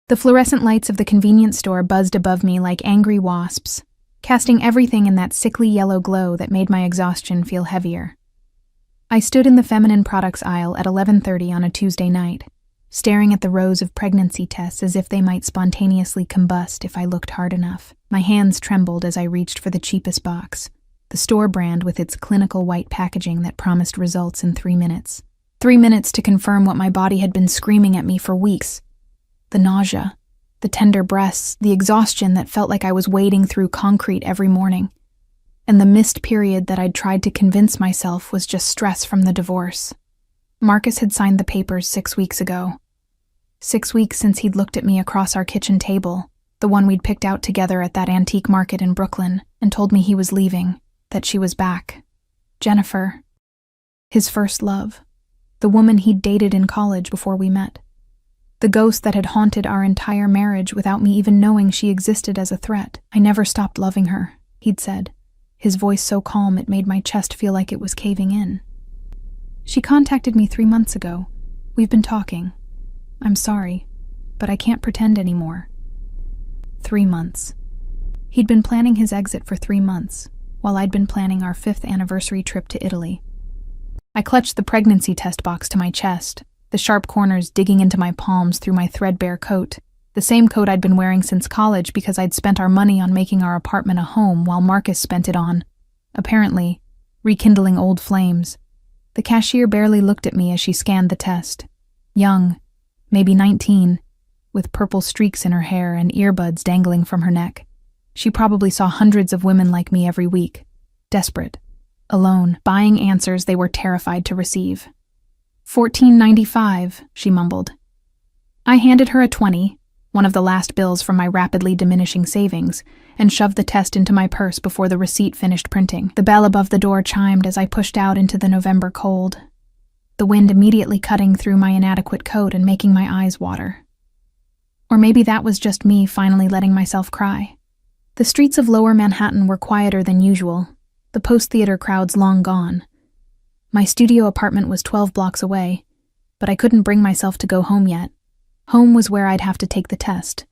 The fluorescent lights of the convenience store buzzed above me like angry wasps, casting everything in that sickly yellow glow that made my exhaustion feel heavier. I stood in the feminine products aisle at 11:30 on a Tuesday night, staring at the rows of pregnancy tests as if they might spontaneously combust if I looked hard enough. My hands trembled as I reached for the cheapest box, the store brand with its clinical white packaging that promised results in 3 minutes. 3 minutes to confirm what my body had been screaming at me for weeks. The nausea, the tender breasts, the exhaustion that felt like I was wading through concrete every morning. And the missed period that I'd tried to convince myself was just stress from the divorce. Marcus had signed the papers 6 weeks ago. 6 weeks since he'd looked at me across our kitchen table, the one we'd picked out together at that antique market in Brooklyn, and told me he was leaving, that she was back. Jennifer. His first love. The woman he'd dated in college before we met. The ghost that had haunted our entire marriage without me even knowing she existed as a threat. I never stopped loving her, he'd said, his voice so calm it made my chest feel like it was caving in. She contacted me 3 months ago. We've been talking. I'm sorry, but I can't pretend anymore. 3 months. He'd been planning his exit for 3 months, while I'd been planning our 5th anniversary trip to Italy. I clutched the pregnancy test box to my chest, the sharp corners digging into my palms through my threadbare coat, the same coat I'd been wearing since college because I'd spent our money on making our apartment a home while Marcus spent it on, apparently, rekindling old flames. The cashier barely looked at me as she scanned the test. Young, maybe 19, with purple streaks in her hair and earbuds dangling from her neck. She probably saw hundreds of women like me every week, desperate, alone, buying answers they were terrified to receive. $14.95, she mumbled. I handed her a 20, one of the last bills from my rapidly diminishing savings, and shoved the test into my purse before the receipt finished printing. The bell above the door chimed as I pushed out into the November cold, the wind immediately cutting through my inadequate coat and making my eyes water. Or maybe that was just me finally letting myself cry. The streets of Lower Manhattan were quieter than usual, the post-theater crowds long gone. My studio apartment was 12 blocks away, but I couldn't bring myself to go home yet. Home was where I'd have to take the test,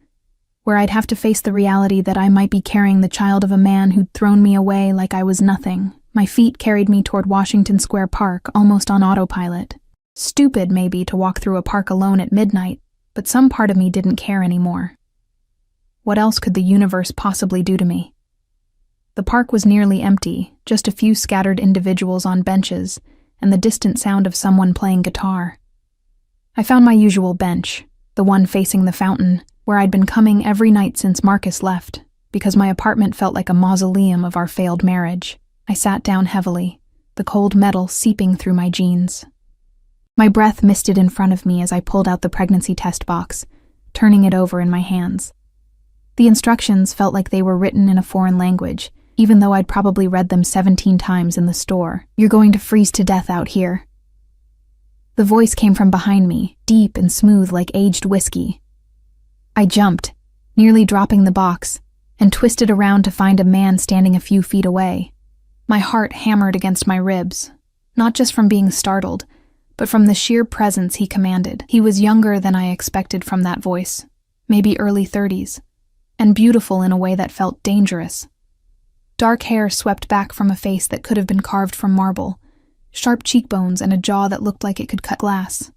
where I'd have to face the reality that I might be carrying the child of a man who'd thrown me away like I was nothing. My feet carried me toward Washington Square Park, almost on autopilot. Stupid, maybe, to walk through a park alone at midnight, but some part of me didn't care anymore. What else could the universe possibly do to me? The park was nearly empty, just a few scattered individuals on benches, and the distant sound of someone playing guitar. I found my usual bench, the one facing the fountain, where I'd been coming every night since Marcus left, because my apartment felt like a mausoleum of our failed marriage. I sat down heavily, the cold metal seeping through my jeans. My breath misted in front of me as I pulled out the pregnancy test box, turning it over in my hands. The instructions felt like they were written in a foreign language, even though I'd probably read them 17 times in the store. You're going to freeze to death out here. The voice came from behind me, deep and smooth like aged whiskey. I jumped, nearly dropping the box, and twisted around to find a man standing a few feet away. My heart hammered against my ribs, not just from being startled, but from the sheer presence he commanded. He was younger than I expected from that voice, maybe early 30s, and beautiful in a way that felt dangerous. Dark hair swept back from a face that could have been carved from marble, sharp cheekbones and a jaw that looked like it could cut glass.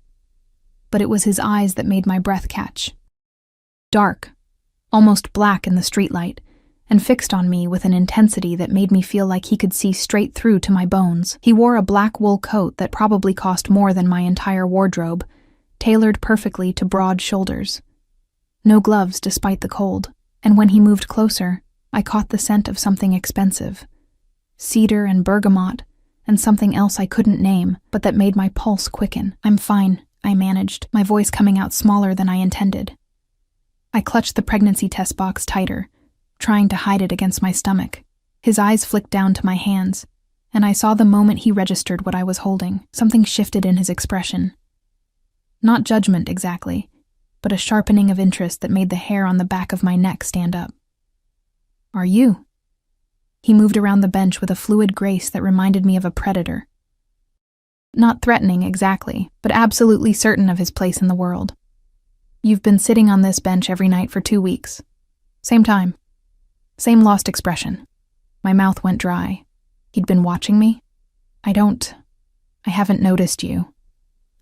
But it was his eyes that made my breath catch. Dark, almost black in the streetlight, and fixed on me with an intensity that made me feel like he could see straight through to my bones. He wore a black wool coat that probably cost more than my entire wardrobe, tailored perfectly to broad shoulders. No gloves despite the cold, and when he moved closer, I caught the scent of something expensive. Cedar and bergamot, and something else I couldn't name, but that made my pulse quicken. I'm fine, I managed, my voice coming out smaller than I intended. I clutched the pregnancy test box tighter, trying to hide it against my stomach. His eyes flicked down to my hands, and I saw the moment he registered what I was holding. Something shifted in his expression. Not judgment exactly, but a sharpening of interest that made the hair on the back of my neck stand up. Are you? He moved around the bench with a fluid grace that reminded me of a predator. Not threatening exactly, but absolutely certain of his place in the world. You've been sitting on this bench every night for 2 weeks. Same time. Same lost expression. My mouth went dry. He'd been watching me? I haven't noticed you,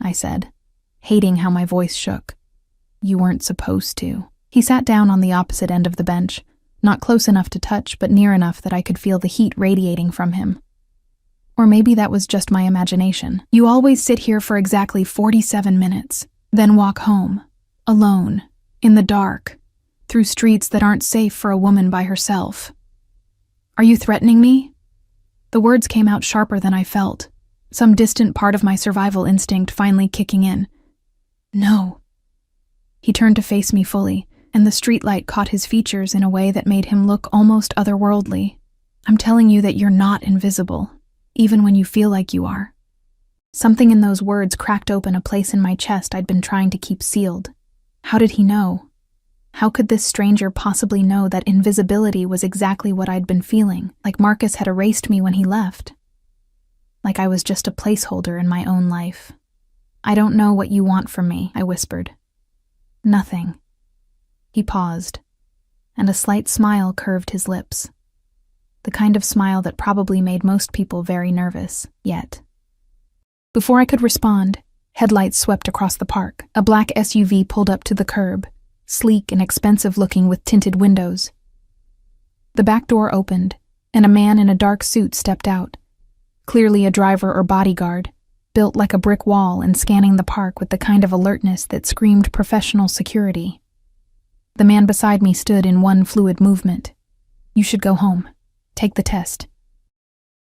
I said, hating how my voice shook. You weren't supposed to. He sat down on the opposite end of the bench, not close enough to touch, but near enough that I could feel the heat radiating from him. Or maybe that was just my imagination. You always sit here for exactly 47 minutes, then walk home, alone, in the dark, through streets that aren't safe for a woman by herself. Are you threatening me? The words came out sharper than I felt, some distant part of my survival instinct finally kicking in. No. He turned to face me fully, and the streetlight caught his features in a way that made him look almost otherworldly. I'm telling you that you're not invisible, even when you feel like you are. Something in those words cracked open a place in my chest I'd been trying to keep sealed. How did he know? How could this stranger possibly know that invisibility was exactly what I'd been feeling, like Marcus had erased me when he left? Like I was just a placeholder in my own life. I don't know what you want from me, I whispered. Nothing. He paused, and a slight smile curved his lips. The kind of smile that probably made most people very nervous, yet. Before I could respond, headlights swept across the park. A black SUV pulled up to the curb, sleek and expensive-looking with tinted windows. The back door opened, and a man in a dark suit stepped out, clearly a driver or bodyguard, built like a brick wall and scanning the park with the kind of alertness that screamed professional security. The man beside me stood in one fluid movement. You should go home. Take the test.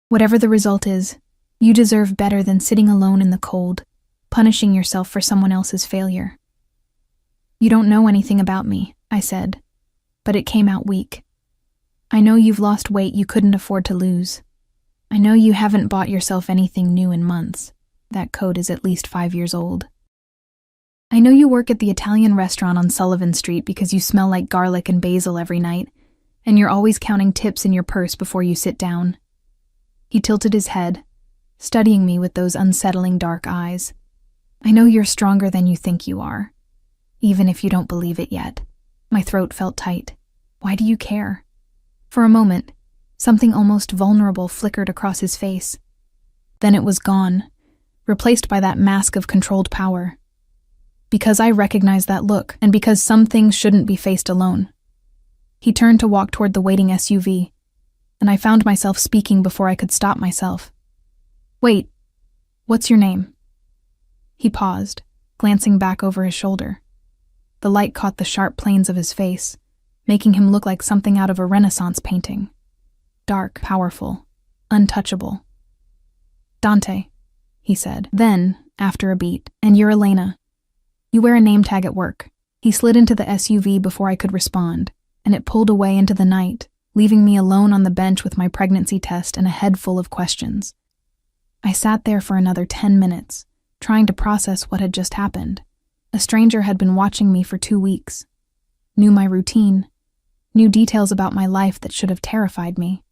Whatever the result is, you deserve better than sitting alone in the cold, punishing yourself for someone else's failure. You don't know anything about me, I said, but it came out weak. I know you've lost weight you couldn't afford to lose. I know you haven't bought yourself anything new in months. That coat is at least 5 years old. I know you work at the Italian restaurant on Sullivan Street because you smell like garlic and basil every night, and you're always counting tips in your purse before you sit down. He tilted his head, studying me with those unsettling dark eyes. I know you're stronger than you think you are, even if you don't believe it yet. My throat felt tight. Why do you care? For a moment, something almost vulnerable flickered across his face. Then it was gone, replaced by that mask of controlled power. Because I recognized that look, and because some things shouldn't be faced alone. He turned to walk toward the waiting SUV, and I found myself speaking before I could stop myself. Wait, what's your name? He paused, glancing back over his shoulder. The light caught the sharp planes of his face, making him look like something out of a Renaissance painting. Dark, powerful, untouchable. Dante, he said. Then, after a beat, and you're Elena. You wear a name tag at work. He slid into the SUV before I could respond, and it pulled away into the night, leaving me alone on the bench with my pregnancy test and a head full of questions. I sat there for another 10 minutes, trying to process what had just happened. A stranger had been watching me for 2 weeks, knew my routine, knew details about my life that should have terrified me.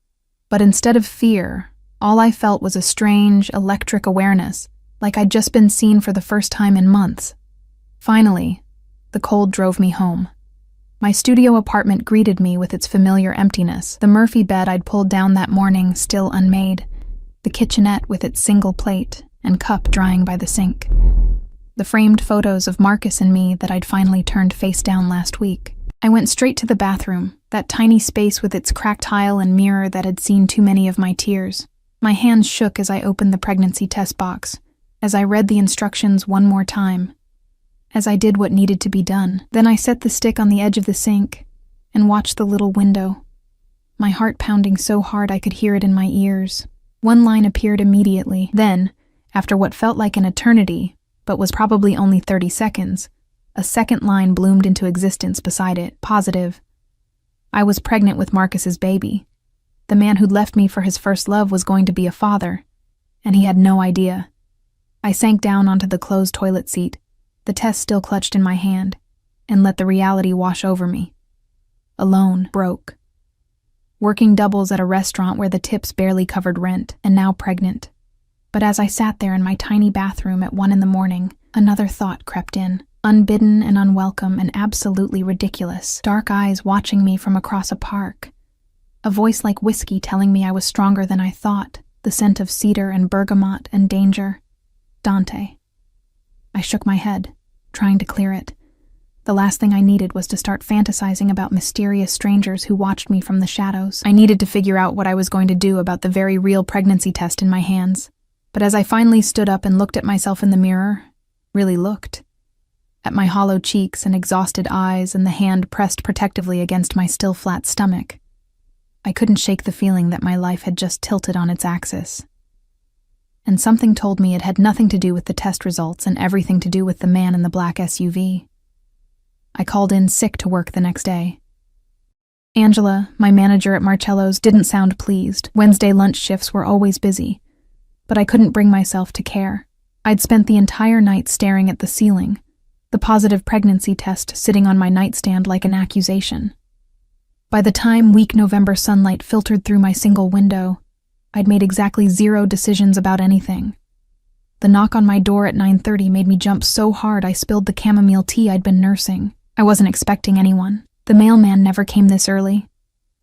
But instead of fear, all I felt was a strange, electric awareness, like I'd just been seen for the first time in months. Finally, the cold drove me home. My studio apartment greeted me with its familiar emptiness, the Murphy bed I'd pulled down that morning still unmade, the kitchenette with its single plate and cup drying by the sink, the framed photos of Marcus and me that I'd finally turned face down last week. I went straight to the bathroom, that tiny space with its cracked tile and mirror that had seen too many of my tears. My hands shook as I opened the pregnancy test box, as I read the instructions one more time, as I did what needed to be done. Then I set the stick on the edge of the sink and watched the little window, my heart pounding so hard I could hear it in my ears. One line appeared immediately. Then, after what felt like an eternity, but was probably only 30 seconds, a second line bloomed into existence beside it, positive. I was pregnant with Marcus's baby. The man who'd left me for his first love was going to be a father, and he had no idea. I sank down onto the closed toilet seat, the test still clutched in my hand, and let the reality wash over me. Alone, broke. Working doubles at a restaurant where the tips barely covered rent, and now pregnant. But as I sat there in my tiny bathroom at 1 a.m, another thought crept in. unbidden and unwelcome and absolutely ridiculous. Dark eyes watching me from across a park. A voice like whiskey telling me I was stronger than I thought, the scent of cedar and bergamot and danger. Dante. I shook my head, trying to clear it. The last thing I needed was to start fantasizing about mysterious strangers who watched me from the shadows. I needed to figure out what I was going to do about the very real pregnancy test in my hands. But as I finally stood up and looked at myself in the mirror, really looked, at my hollow cheeks and exhausted eyes and the hand pressed protectively against my still flat stomach, I couldn't shake the feeling that my life had just tilted on its axis. And something told me it had nothing to do with the test results and everything to do with the man in the black SUV. I called in sick to work the next day. Angela, my manager at Marcello's, didn't sound pleased. Wednesday lunch shifts were always busy, but I couldn't bring myself to care. I'd spent the entire night staring at the ceiling, the positive pregnancy test sitting on my nightstand like an accusation. By the time weak November sunlight filtered through my single window, I'd made exactly 0 decisions about anything. The knock on my door at 9:30 made me jump so hard I spilled the chamomile tea I'd been nursing. I wasn't expecting anyone. The mailman never came this early,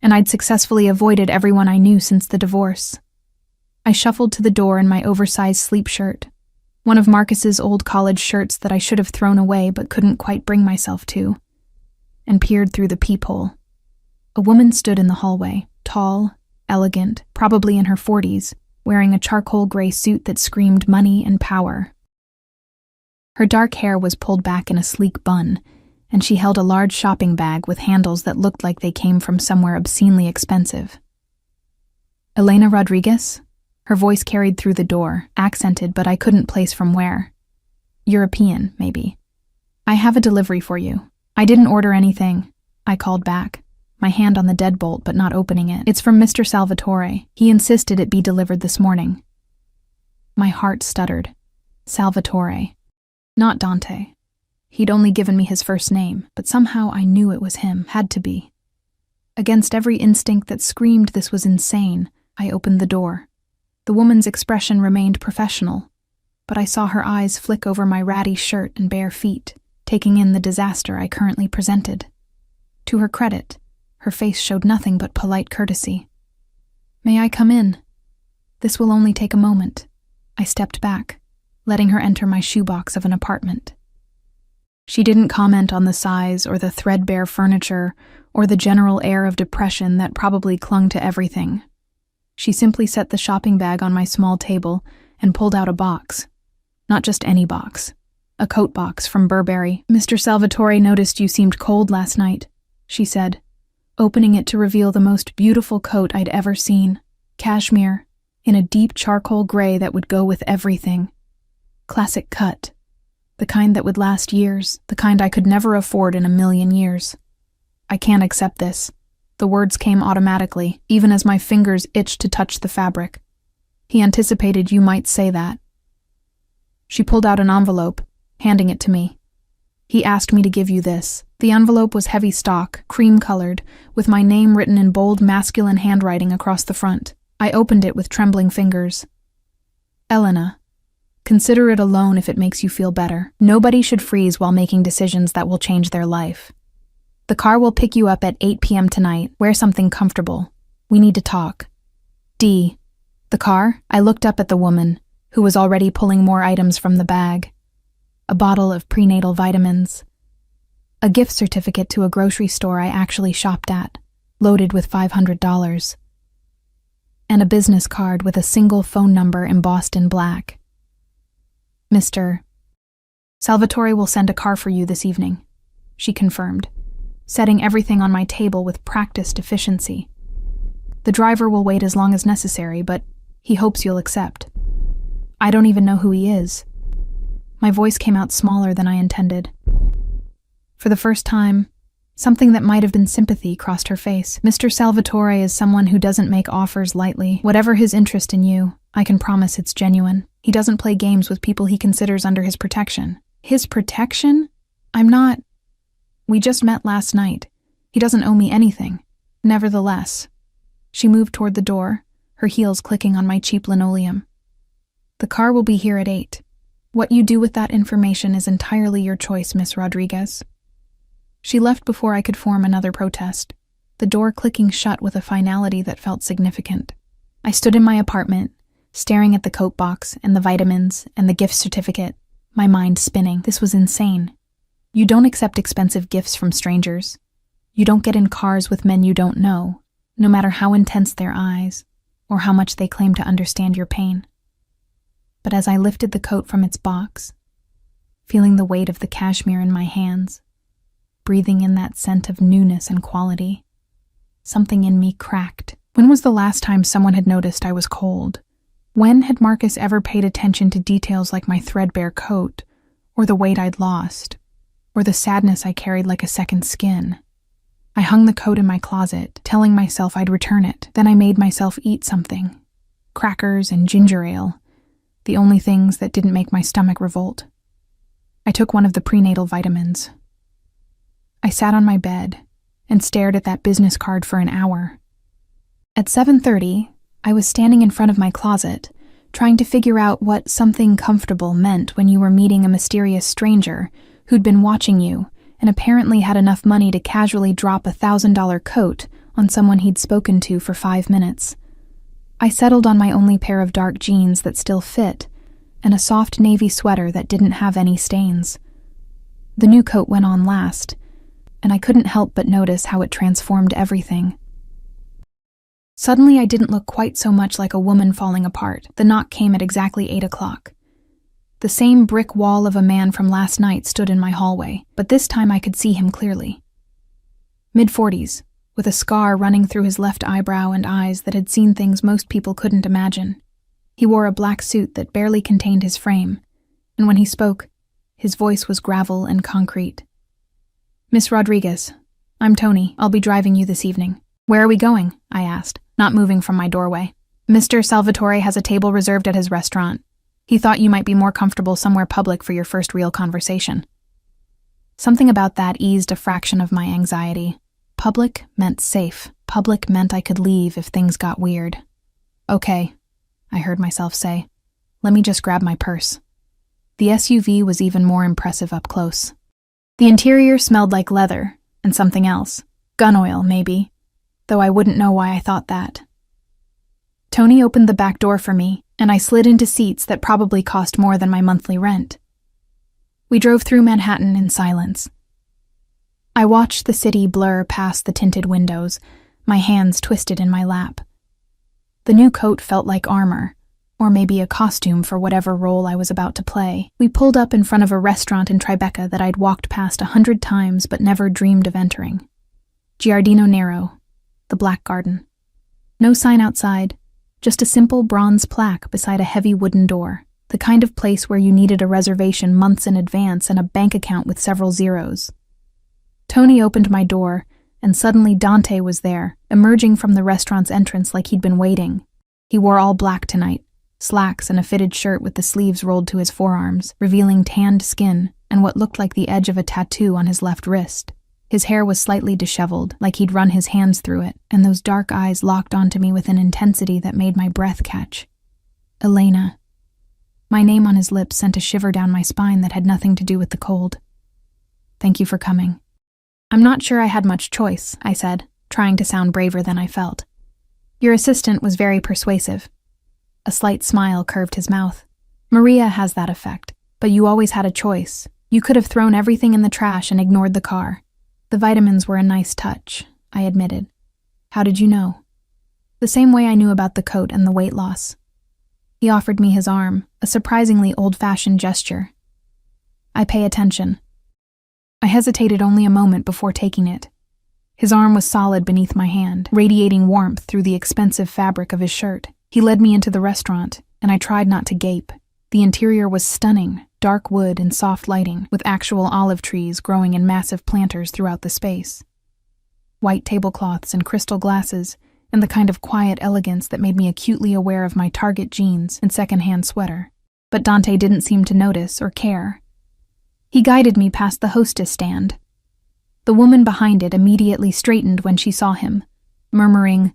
and I'd successfully avoided everyone I knew since the divorce. I shuffled to the door in my oversized sleep shirt, one of Marcus's old college shirts that I should have thrown away but couldn't quite bring myself to, and peered through the peephole. A woman stood in the hallway, tall, elegant, probably in her 40s, wearing a charcoal gray suit that screamed money and power. Her dark hair was pulled back in a sleek bun, and she held a large shopping bag with handles that looked like they came from somewhere obscenely expensive. Elena Rodriguez? Her voice carried through the door, accented, but I couldn't place from where. European, maybe. I have a delivery for you. I didn't order anything, I called back, my hand on the deadbolt but not opening it. It's from Mr. Salvatore. He insisted it be delivered this morning. My heart stuttered. Salvatore. Not Dante. He'd only given me his first name, but somehow I knew it was him, had to be. Against every instinct that screamed this was insane, I opened the door. The woman's expression remained professional, but I saw her eyes flick over my ratty shirt and bare feet, taking in the disaster I currently presented. To her credit, her face showed nothing but polite courtesy. May I come in? This will only take a moment. I stepped back, letting her enter my shoebox of an apartment. She didn't comment on the size or the threadbare furniture or the general air of depression that probably clung to everything. She simply set the shopping bag on my small table and pulled out a box. Not just any box. A coat box from Burberry. Mr. Salvatore noticed you seemed cold last night, she said, opening it to reveal the most beautiful coat I'd ever seen. Cashmere, in a deep charcoal gray that would go with everything. Classic cut. The kind that would last years, the kind I could never afford in a million years. I can't accept this. The words came automatically, even as my fingers itched to touch the fabric. He anticipated you might say that. She pulled out an envelope, handing it to me. He asked me to give you this. The envelope was heavy stock, cream-colored, with my name written in bold masculine handwriting across the front. I opened it with trembling fingers. Elena, consider it a loan if it makes you feel better. Nobody should freeze while making decisions that will change their life. The car will pick you up at 8 p.m. tonight. Wear something comfortable. We need to talk. D. The car? I looked up at the woman, who was already pulling more items from the bag. A bottle of prenatal vitamins. A gift certificate to a grocery store I actually shopped at, loaded with $500. And a business card with a single phone number embossed in black. Mr. Salvatore will send a car for you this evening, she confirmed, setting everything on my table with practiced efficiency. The driver will wait as long as necessary, but he hopes you'll accept. I don't even know who he is. My voice came out smaller than I intended. For the first time, something that might have been sympathy crossed her face. Mr. Salvatore is someone who doesn't make offers lightly. Whatever his interest in you, I can promise it's genuine. He doesn't play games with people he considers under his protection. His protection? I'm not... We just met last night. He doesn't owe me anything. Nevertheless. She moved toward the door, her heels clicking on my cheap linoleum. The car will be here at 8. What you do with that information is entirely your choice, Miss Rodriguez. She left before I could form another protest, the door clicking shut with a finality that felt significant. I stood in my apartment, staring at the coat box and the vitamins and the gift certificate, my mind spinning. This was insane. You don't accept expensive gifts from strangers. You don't get in cars with men you don't know, no matter how intense their eyes or how much they claim to understand your pain. But as I lifted the coat from its box, feeling the weight of the cashmere in my hands, breathing in that scent of newness and quality, something in me cracked. When was the last time someone had noticed I was cold? When had Marcus ever paid attention to details like my threadbare coat, or the weight I'd lost, or the sadness I carried like a second skin? I hung the coat in my closet, telling myself I'd return it. Then I made myself eat something. Crackers and ginger ale, the only things that didn't make my stomach revolt. I took one of the prenatal vitamins. I sat on my bed and stared at that business card for an hour. At 7:30, I was standing in front of my closet, trying to figure out what something comfortable meant when you were meeting a mysterious stranger who'd been watching you and apparently had enough money to casually drop a $1,000 coat on someone he'd spoken to for 5 minutes. I settled on my only pair of dark jeans that still fit, and a soft navy sweater that didn't have any stains. The new coat went on last, and I couldn't help but notice how it transformed everything. Suddenly I didn't look quite so much like a woman falling apart. The knock came at exactly 8 o'clock. The same brick wall of a man from last night stood in my hallway, but this time I could see him clearly. Mid-40s, with a scar running through his left eyebrow and eyes that had seen things most people couldn't imagine. He wore a black suit that barely contained his frame, and when he spoke, his voice was gravel and concrete. "Miss Rodriguez, I'm Tony. I'll be driving you this evening." "Where are we going?" I asked, not moving from my doorway. "Mr. Salvatore has a table reserved at his restaurant. He thought you might be more comfortable somewhere public for your first real conversation." Something about that eased a fraction of my anxiety. Public meant safe. Public meant I could leave if things got weird. "Okay," I heard myself say. "Let me just grab my purse." The SUV was even more impressive up close. The interior smelled like leather and something else. Gun oil, maybe, though I wouldn't know why I thought that. Tony opened the back door for me, and I slid into seats that probably cost more than my monthly rent. We drove through Manhattan in silence. I watched the city blur past the tinted windows, my hands twisted in my lap. The new coat felt like armor, or maybe a costume for whatever role I was about to play. We pulled up in front of a restaurant in Tribeca that I'd walked past 100 times but never dreamed of entering. Giardino Nero, the Black Garden. No sign outside, just a simple bronze plaque beside a heavy wooden door, the kind of place where you needed a reservation months in advance and a bank account with several zeros. Tony opened my door, and suddenly Dante was there, emerging from the restaurant's entrance like he'd been waiting. He wore all black tonight, slacks and a fitted shirt with the sleeves rolled to his forearms, revealing tanned skin and what looked like the edge of a tattoo on his left wrist. His hair was slightly disheveled, like he'd run his hands through it, and those dark eyes locked onto me with an intensity that made my breath catch. Elena. My name on his lips sent a shiver down my spine that had nothing to do with the cold. "Thank you for coming." "I'm not sure I had much choice," I said, trying to sound braver than I felt. "Your assistant was very persuasive." A slight smile curved his mouth. "Maria has that effect, but you always had a choice. You could have thrown everything in the trash and ignored the car." "The vitamins were a nice touch," I admitted. "How did you know?" "The same way I knew about the coat and the weight loss." He offered me his arm, a surprisingly old-fashioned gesture. "I pay attention." I hesitated only a moment before taking it. His arm was solid beneath my hand, radiating warmth through the expensive fabric of his shirt. He led me into the restaurant, and I tried not to gape. The interior was stunning, dark wood and soft lighting, with actual olive trees growing in massive planters throughout the space. White tablecloths and crystal glasses, and the kind of quiet elegance that made me acutely aware of my Target jeans and secondhand sweater. But Dante didn't seem to notice or care. He guided me past the hostess stand. The woman behind it immediately straightened when she saw him, murmuring,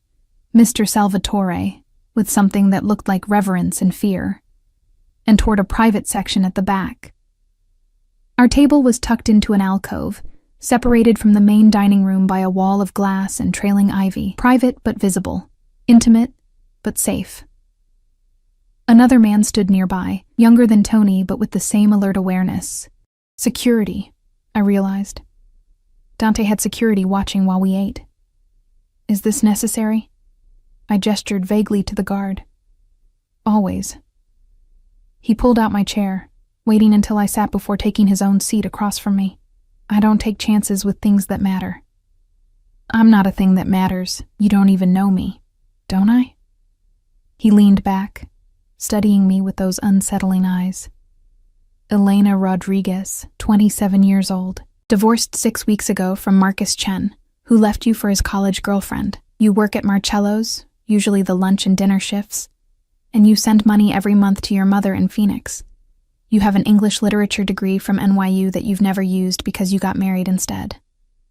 "Mr. Salvatore," with something that looked like reverence and fear. and toward a private section at the back. Our table was tucked into an alcove, separated from the main dining room by a wall of glass and trailing ivy, private but visible, intimate but safe. Another man stood nearby, younger than Tony but with the same alert awareness. Security, I realized. Dante had security watching while we ate. Is this necessary? I gestured vaguely to the guard. Always. He pulled out my chair, waiting until I sat before taking his own seat across from me. I don't take chances with things that matter. I'm not a thing that matters. You don't even know me, don't I? He leaned back, studying me with those unsettling eyes. Elena Rodriguez, 27 years old, divorced 6 weeks ago from Marcus Chen, who left you for his college girlfriend. You work at Marcello's, usually the lunch and dinner shifts, and you send money every month to your mother in Phoenix. You have an English literature degree from NYU that you've never used because you got married instead.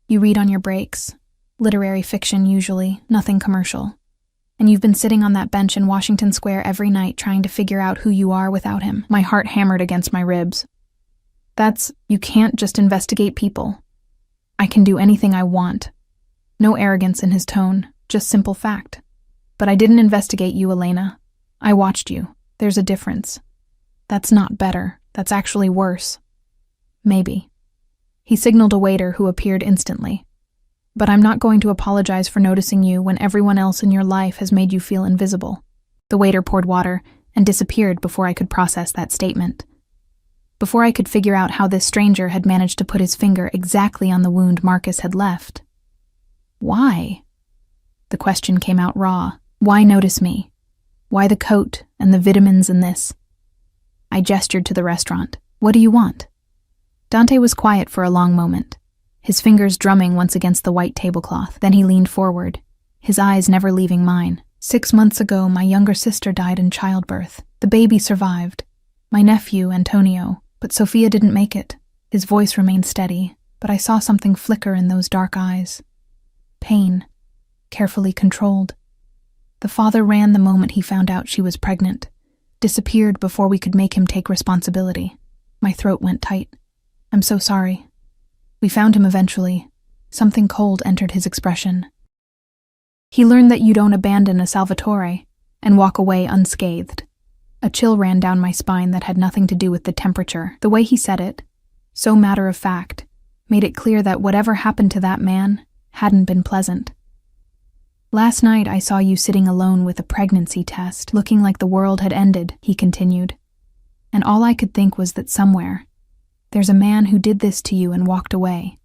You read on your breaks, literary fiction usually, nothing commercial. And you've been sitting on that bench in Washington Square every night trying to figure out who you are without him. My heart hammered against my ribs. You can't just investigate people. I can do anything I want. No arrogance in his tone, just simple fact. But I didn't investigate you, Elena. I watched you. There's a difference. That's not better. That's actually worse. Maybe. He signaled a waiter who appeared instantly. But I'm not going to apologize for noticing you when everyone else in your life has made you feel invisible. The waiter poured water and disappeared before I could process that statement. Before I could figure out how this stranger had managed to put his finger exactly on the wound Marcus had left. Why? The question came out raw. Why notice me? Why the coat and the vitamins in this? I gestured to the restaurant. What do you want? Dante was quiet for a long moment, his fingers drumming once against the white tablecloth. Then he leaned forward, his eyes never leaving mine. 6 months ago, my younger sister died in childbirth. The baby survived. My nephew, Antonio, but Sophia didn't make it. His voice remained steady, but I saw something flicker in those dark eyes. Pain, carefully controlled. The father ran the moment he found out she was pregnant. Disappeared before we could make him take responsibility. My throat went tight. I'm so sorry. We found him eventually. Something cold entered his expression. He learned that you don't abandon a Salvatore and walk away unscathed. A chill ran down my spine that had nothing to do with the temperature. The way he said it, so matter of fact, made it clear that whatever happened to that man hadn't been pleasant. Last night I saw you sitting alone with a pregnancy test, looking like the world had ended, he continued. And all I could think was that somewhere, there's a man who did this to you and walked away.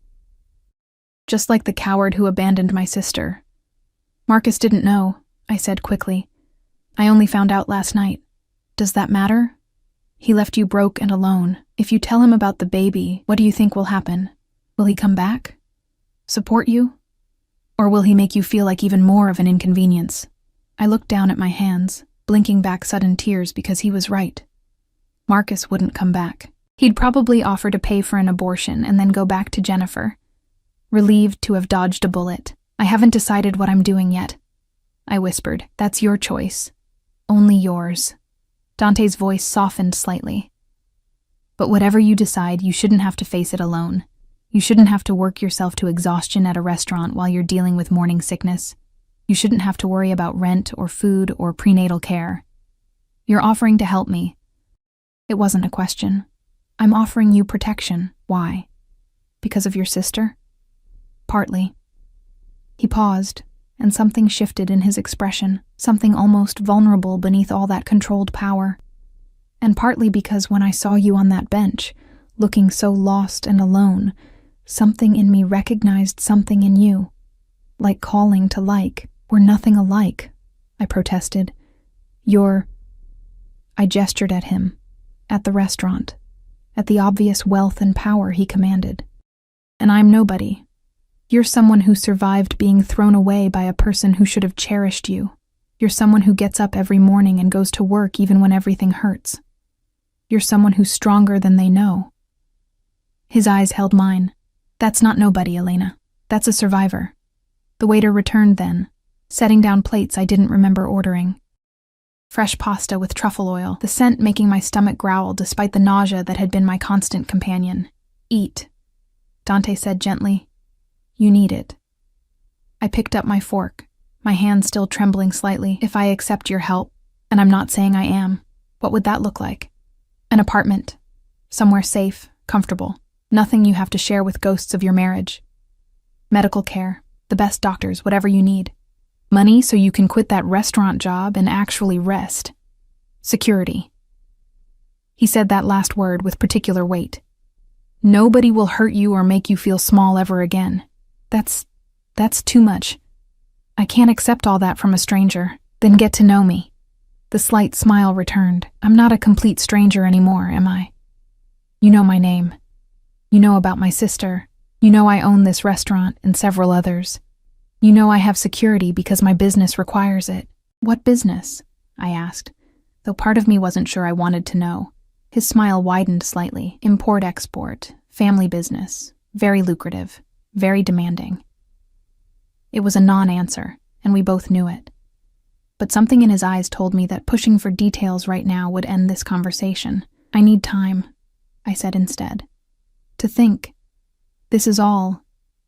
Just like the coward who abandoned my sister. Marcus didn't know, I said quickly. I only found out last night. Does that matter? He left you broke and alone. If you tell him about the baby, what do you think will happen? Will he come back? Support you? Or will he make you feel like even more of an inconvenience? I looked down at my hands, blinking back sudden tears because he was right. Marcus wouldn't come back. He'd probably offer to pay for an abortion and then go back to Jennifer. Relieved to have dodged a bullet. I haven't decided what I'm doing yet. I whispered, that's your choice. Only yours. Dante's voice softened slightly. But whatever you decide, you shouldn't have to face it alone. You shouldn't have to work yourself to exhaustion at a restaurant while you're dealing with morning sickness. You shouldn't have to worry about rent or food or prenatal care. You're offering to help me. It wasn't a question. I'm offering you protection. Why? Because of your sister? Partly. He paused, and something shifted in his expression, something almost vulnerable beneath all that controlled power. And partly because when I saw you on that bench, looking so lost and alone, something in me recognized something in you. Like calling to like. We're nothing alike, I protested. I gestured at him, at the restaurant, at the obvious wealth and power he commanded. And I'm nobody. You're someone who survived being thrown away by a person who should have cherished you. You're someone who gets up every morning and goes to work even when everything hurts. You're someone who's stronger than they know. His eyes held mine. That's not nobody, Elena. That's a survivor. The waiter returned then, setting down plates I didn't remember ordering. Fresh pasta with truffle oil, the scent making my stomach growl despite the nausea that had been my constant companion. "Eat," Dante said gently. "You need it." I picked up my fork, my hand still trembling slightly. "If I accept your help, and I'm not saying I am, what would that look like?" "An apartment. Somewhere safe, comfortable. Nothing you have to share with ghosts of your marriage. Medical care, the best doctors, whatever you need. Money so you can quit that restaurant job and actually rest. Security." He said that last word with particular weight. "Nobody will hurt you or make you feel small ever again. That's too much. I can't accept all that from a stranger. Then get to know me." The slight smile returned. "I'm not a complete stranger anymore, am I? You know my name. You know about my sister. You know I own this restaurant and several others. You know I have security because my business requires it." "What business?" I asked, though part of me wasn't sure I wanted to know. His smile widened slightly. "Import-export, family business, very lucrative, very demanding." It was a non-answer, and we both knew it. But something in his eyes told me that pushing for details right now would end this conversation. "I need time," I said instead. "To think. This is all.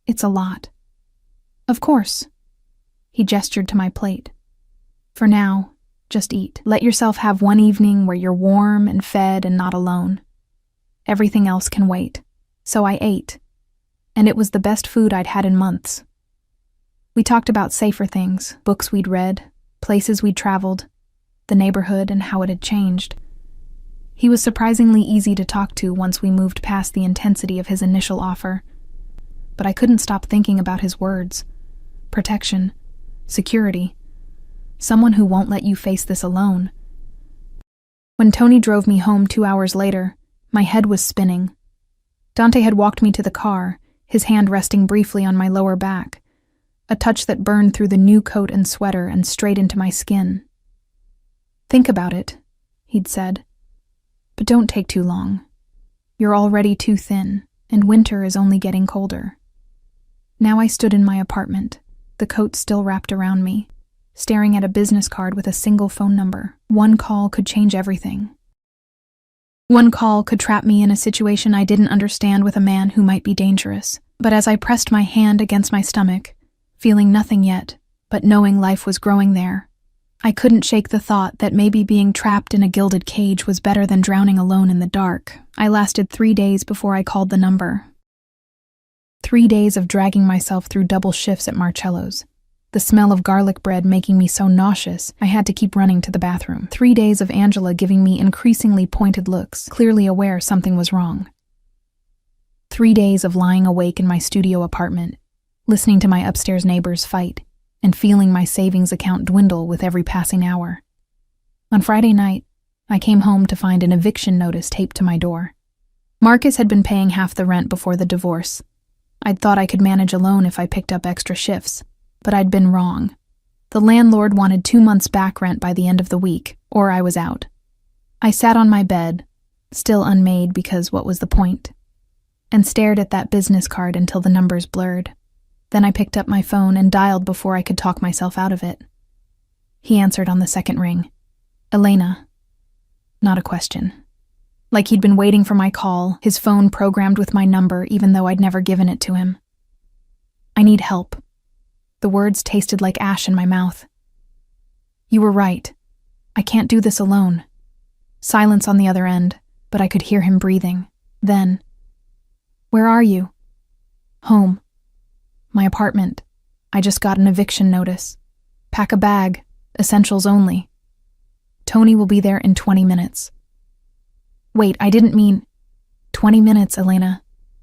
It's a lot." "Of course." He gestured to my plate. "For now, just eat. Let yourself have one evening where you're warm and fed and not alone. Everything else can wait." So I ate, and it was the best food I'd had in months. We talked about safer things, books we'd read, places we'd traveled, the neighborhood and how it had changed. He was surprisingly easy to talk to once we moved past the intensity of his initial offer. But I couldn't stop thinking about his words. Protection, security, someone who won't let you face this alone. When Tony drove me home 2 hours later, my head was spinning. Dante had walked me to the car, his hand resting briefly on my lower back, a touch that burned through the new coat and sweater and straight into my skin. "Think about it," he'd said. "But don't take too long. You're already too thin, and winter is only getting colder." Now I stood in my apartment, the coat still wrapped around me, staring at a business card with a single phone number. One call could change everything. One call could trap me in a situation I didn't understand with a man who might be dangerous. But as I pressed my hand against my stomach, feeling nothing yet, but knowing life was growing there, I couldn't shake the thought that maybe being trapped in a gilded cage was better than drowning alone in the dark. I lasted 3 days before I called the number. 3 days of dragging myself through double shifts at Marcello's, the smell of garlic bread making me so nauseous I had to keep running to the bathroom. 3 days of Angela giving me increasingly pointed looks, clearly aware something was wrong. 3 days of lying awake in my studio apartment, listening to my upstairs neighbors fight, and feeling my savings account dwindle with every passing hour. On Friday night, I came home to find an eviction notice taped to my door. Marcus had been paying half the rent before the divorce. I'd thought I could manage alone if I picked up extra shifts, but I'd been wrong. The landlord wanted 2 months back rent by the end of the week, or I was out. I sat on my bed, still unmade because what was the point, and stared at that business card until the numbers blurred. Then I picked up my phone and dialed before I could talk myself out of it. He answered on the second ring. "Elena." Not a question. Like he'd been waiting for my call, his phone programmed with my number even though I'd never given it to him. "I need help." The words tasted like ash in my mouth. "You were right. I can't do this alone." Silence on the other end, but I could hear him breathing. Then, "Where are you?" "Home. My apartment. I just got an eviction notice. Pack a bag. Essentials only. Tony will be there in 20 minutes. "Wait, I didn't mean..." 20 minutes, Elena.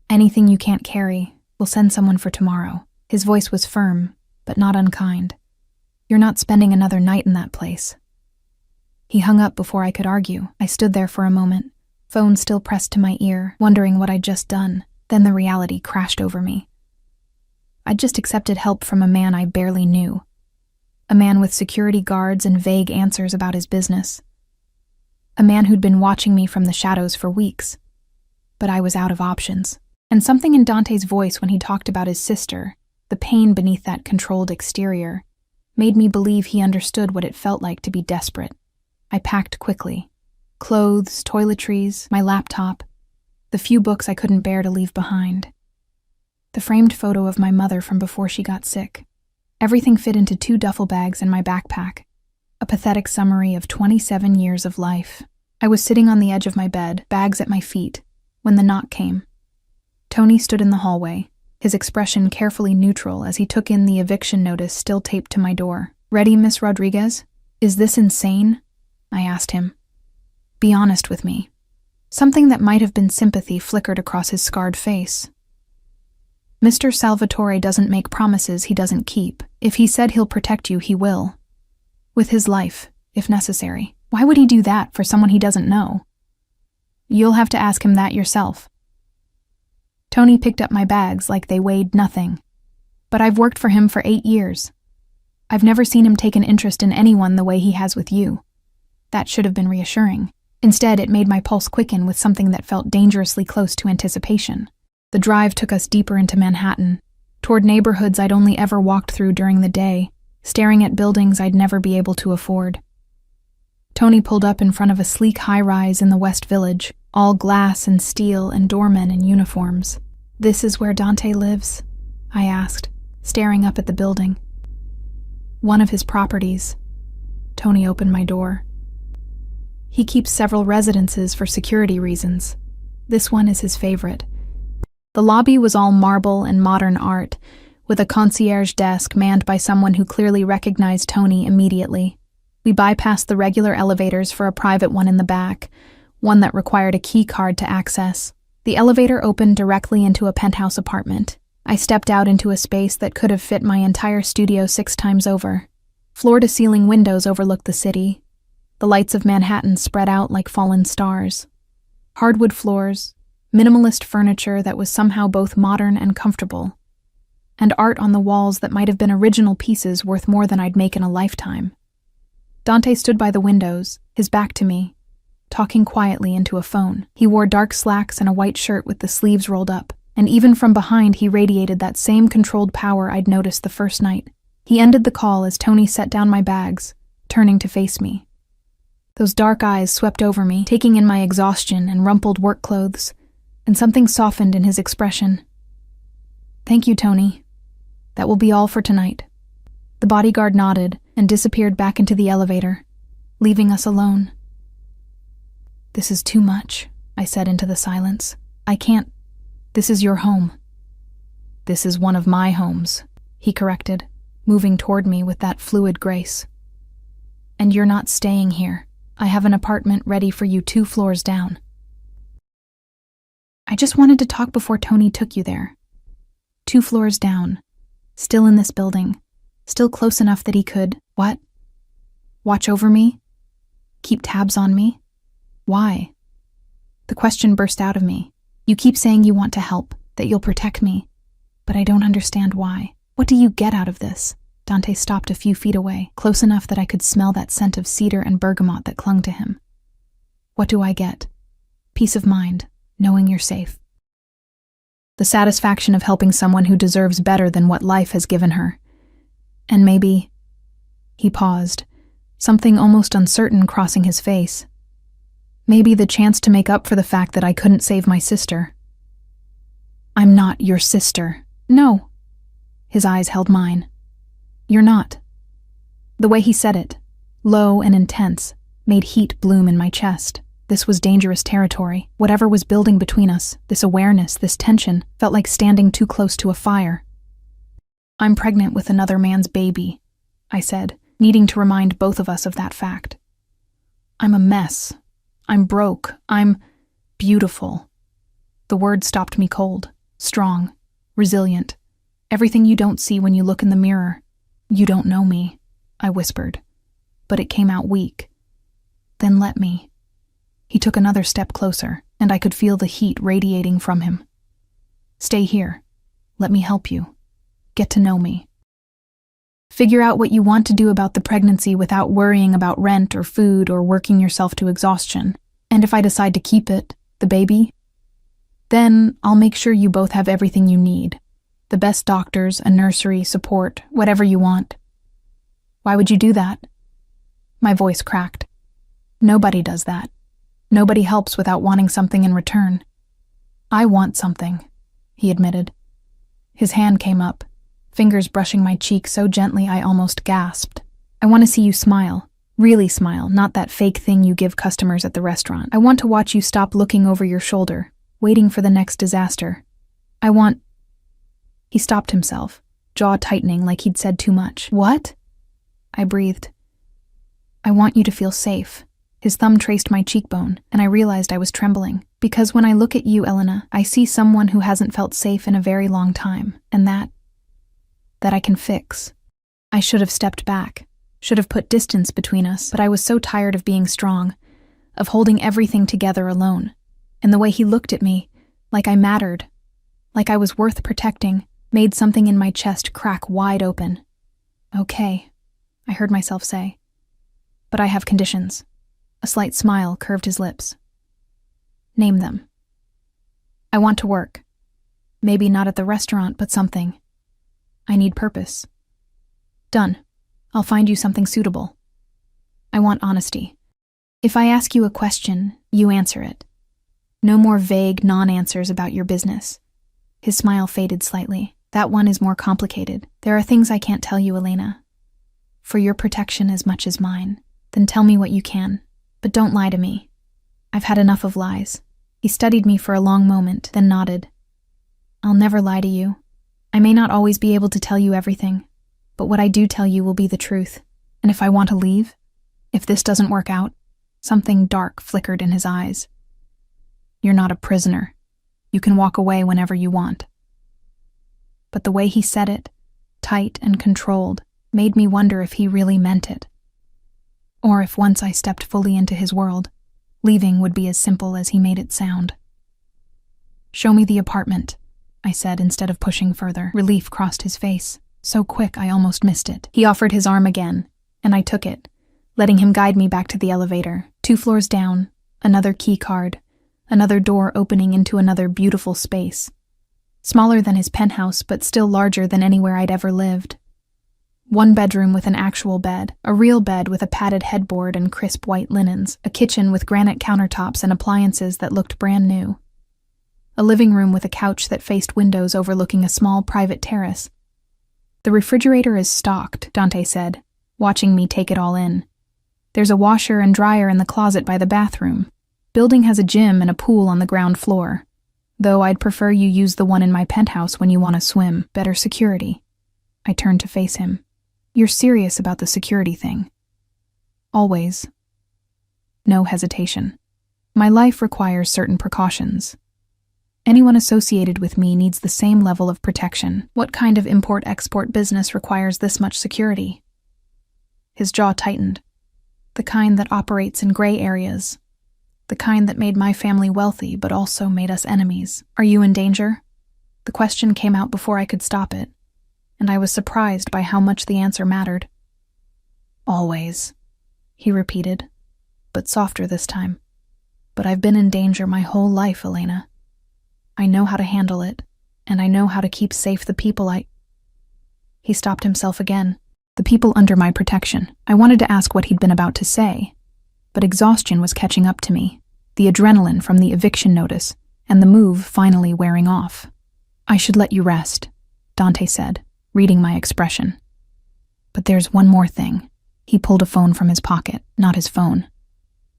Anything you can't carry. We'll send someone for tomorrow." His voice was firm, but not unkind. "You're not spending another night in that place." He hung up before I could argue. I stood there for a moment, phone still pressed to my ear, wondering what I'd just done. Then the reality crashed over me. I'd just accepted help from a man I barely knew. A man with security guards and vague answers about his business. A man who'd been watching me from the shadows for weeks. But I was out of options. And something in Dante's voice when he talked about his sister, the pain beneath that controlled exterior, made me believe he understood what it felt like to be desperate. I packed quickly. Clothes, toiletries, my laptop, the few books I couldn't bear to leave behind. The framed photo of my mother from before she got sick. Everything fit into 2 duffel bags in my backpack. A pathetic summary of 27 years of life. I was sitting on the edge of my bed, bags at my feet, when the knock came. Tony stood in the hallway, his expression carefully neutral as he took in the eviction notice still taped to my door. "Ready, Miss Rodriguez? Is this insane?" I asked him. "Be honest with me." Something that might have been sympathy flickered across his scarred face. "Mr. Salvatore doesn't make promises he doesn't keep. If he said he'll protect you, he will. With his life, if necessary. Why would he do that for someone he doesn't know?" "You'll have to ask him that yourself." Tony picked up my bags like they weighed nothing. "But I've worked for him for 8 years. I've never seen him take an interest in anyone the way he has with you." That should have been reassuring. Instead, it made my pulse quicken with something that felt dangerously close to anticipation. The drive took us deeper into Manhattan, toward neighborhoods I'd only ever walked through during the day, staring at buildings I'd never be able to afford. Tony pulled up in front of a sleek high-rise in the West Village, all glass and steel and doormen in uniforms. "This is where Dante lives?" I asked, staring up at the building. "One of his properties." Tony opened my door. "He keeps several residences for security reasons. This one is his favorite." The lobby was all marble and modern art, with a concierge desk manned by someone who clearly recognized Tony immediately. We bypassed the regular elevators for a private one in the back, one that required a key card to access. The elevator opened directly into a penthouse apartment. I stepped out into a space that could have fit my entire studio 6 times over. Floor-to-ceiling windows overlooked the city. The lights of Manhattan spread out like fallen stars. Hardwood floors, minimalist furniture that was somehow both modern and comfortable, and art on the walls that might have been original pieces worth more than I'd make in a lifetime. Dante stood by the windows, his back to me, talking quietly into a phone. He wore dark slacks and a white shirt with the sleeves rolled up, and even from behind he radiated that same controlled power I'd noticed the first night. He ended the call as Tony set down my bags, turning to face me. Those dark eyes swept over me, taking in my exhaustion and rumpled work clothes, and something softened in his expression. "Thank you, Tony. That will be all for tonight." The bodyguard nodded and disappeared back into the elevator, leaving us alone. "This is too much," I said into the silence. "I can't. This is your home." "This is one of my homes," he corrected, moving toward me with that fluid grace. "And you're not staying here. I have an apartment ready for you 2 floors down." "I just wanted to talk before Tony took you there. 2 floors down. Still in this building. Still close enough that he could, what? Watch over me? Keep tabs on me? Why?" The question burst out of me. "You keep saying you want to help, that you'll protect me, but I don't understand why. What do you get out of this?" Dante stopped a few feet away, close enough that I could smell that scent of cedar and bergamot that clung to him. "What do I get? Peace of mind, knowing you're safe. The satisfaction of helping someone who deserves better than what life has given her. And maybe..." He paused, something almost uncertain crossing his face. "Maybe the chance to make up for the fact that I couldn't save my sister." "I'm not your sister." "No." His eyes held mine. "You're not." The way he said it, low and intense, made heat bloom in my chest. This was dangerous territory. Whatever was building between us, this awareness, this tension, felt like standing too close to a fire. "I'm pregnant with another man's baby," I said, needing to remind both of us of that fact. "I'm a mess. I'm broke. I'm beautiful." The word stopped me cold, strong, resilient. "Everything you don't see when you look in the mirror. You don't know me," I whispered, but it came out weak. "Then let me." He took another step closer, and I could feel the heat radiating from him. "Stay here. Let me help you. Get to know me. Figure out what you want to do about the pregnancy without worrying about rent or food or working yourself to exhaustion. And if I decide to keep it, the baby, then I'll make sure you both have everything you need. The best doctors, a nursery, support, whatever you want." "Why would you do that?" My voice cracked. Nobody does that. Nobody helps without wanting something in return. I want something, he admitted. His hand came up, fingers brushing my cheek so gently I almost gasped. I want to see you smile. Really smile, not that fake thing you give customers at the restaurant. I want to watch you stop looking over your shoulder, waiting for the next disaster. I want... He stopped himself, jaw tightening like he'd said too much. What? I breathed. I want you to feel safe. His thumb traced my cheekbone, and I realized I was trembling. Because when I look at you, Elena, I see someone who hasn't felt safe in a very long time, and that I can fix. I should have stepped back. Should have put distance between us, but I was so tired of being strong, of holding everything together alone. And the way he looked at me, like I mattered, like I was worth protecting, made something in my chest crack wide open. Okay, I heard myself say. But I have conditions. A slight smile curved his lips. Name them. I want to work. Maybe not at the restaurant, but something. I need purpose. Done. I'll find you something suitable. I want honesty. If I ask you a question, you answer it. No more vague non-answers about your business. His smile faded slightly. That one is more complicated. There are things I can't tell you, Elena. For your protection as much as mine. Then tell me what you can. But don't lie to me. I've had enough of lies. He studied me for a long moment, then nodded. I'll never lie to you. I may not always be able to tell you everything. But what I do tell you will be the truth. And if I want to leave, if this doesn't work out, something dark flickered in his eyes. You're not a prisoner. You can walk away whenever you want. But the way he said it, tight and controlled, made me wonder if he really meant it. Or if once I stepped fully into his world, leaving would be as simple as he made it sound. Show me the apartment, I said instead of pushing further. Relief crossed his face. So quick I almost missed it. He offered his arm again, and I took it, letting him guide me back to the elevator. 2 floors down, another key card, another door opening into another beautiful space. Smaller than his penthouse, but still larger than anywhere I'd ever lived. 1 bedroom with an actual bed, a real bed with a padded headboard and crisp white linens, a kitchen with granite countertops and appliances that looked brand new. A living room with a couch that faced windows overlooking a small private terrace. The refrigerator is stocked, Dante said, watching me take it all in. There's a washer and dryer in the closet by the bathroom. Building has a gym and a pool on the ground floor. Though I'd prefer you use the one in my penthouse when you want to swim. Better security. I turned to face him. You're serious about the security thing? Always. No hesitation. My life requires certain precautions. Anyone associated with me needs the same level of protection. What kind of import-export business requires this much security? His jaw tightened. The kind that operates in gray areas. The kind that made my family wealthy but also made us enemies. Are you in danger? The question came out before I could stop it, and I was surprised by how much the answer mattered. Always, he repeated, but softer this time. But I've been in danger my whole life, Elena. I know how to handle it, and I know how to keep safe the people He stopped himself again. The people under my protection. I wanted to ask what he'd been about to say, but exhaustion was catching up to me, the adrenaline from the eviction notice, and the move finally wearing off. I should let you rest, Dante said, reading my expression. But there's one more thing. He pulled a phone from his pocket, not his phone.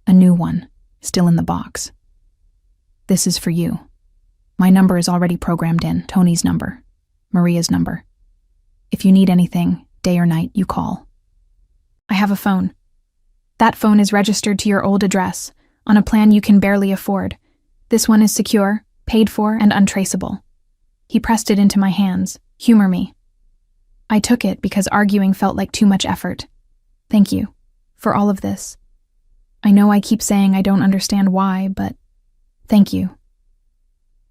A new one, still in the box. This is for you. My number is already programmed in, Tony's number, Maria's number. If you need anything, day or night, you call. I have a phone. That phone is registered to your old address, on a plan you can barely afford. This one is secure, paid for, and untraceable. He pressed it into my hands. Humor me. I took it because arguing felt like too much effort. Thank you for all of this. I know I keep saying I don't understand why, but thank you.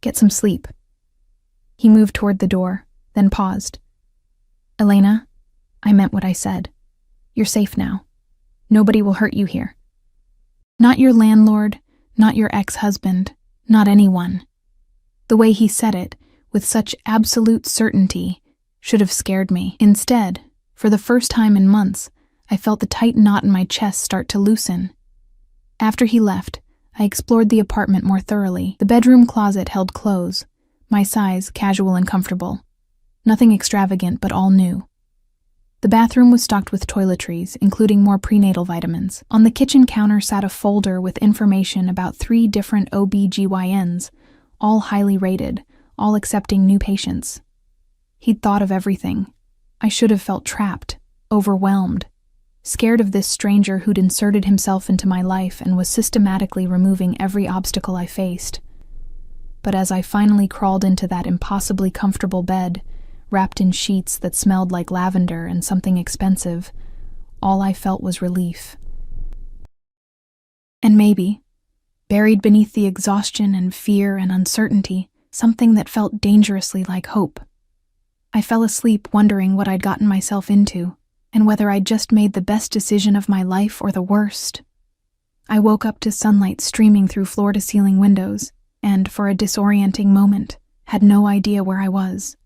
Get some sleep. He moved toward the door, then paused. Elena, I meant what I said. You're safe now. Nobody will hurt you here. Not your landlord, not your ex-husband, not anyone. The way he said it, with such absolute certainty, should have scared me. Instead, for the first time in months, I felt the tight knot in my chest start to loosen. After he left, I explored the apartment more thoroughly. The bedroom closet held clothes, my size, casual and comfortable. Nothing extravagant, but all new. The bathroom was stocked with toiletries, including more prenatal vitamins. On the kitchen counter sat a folder with information about 3 different OB-GYNs, all highly rated, all accepting new patients. He'd thought of everything. I should have felt trapped, overwhelmed, scared of this stranger who'd inserted himself into my life and was systematically removing every obstacle I faced. But as I finally crawled into that impossibly comfortable bed, wrapped in sheets that smelled like lavender and something expensive, all I felt was relief. And maybe, buried beneath the exhaustion and fear and uncertainty, something that felt dangerously like hope. I fell asleep wondering what I'd gotten myself into, and whether I'd just made the best decision of my life or the worst. I woke up to sunlight streaming through floor-to-ceiling windows, and, for a disorienting moment, had no idea where I was.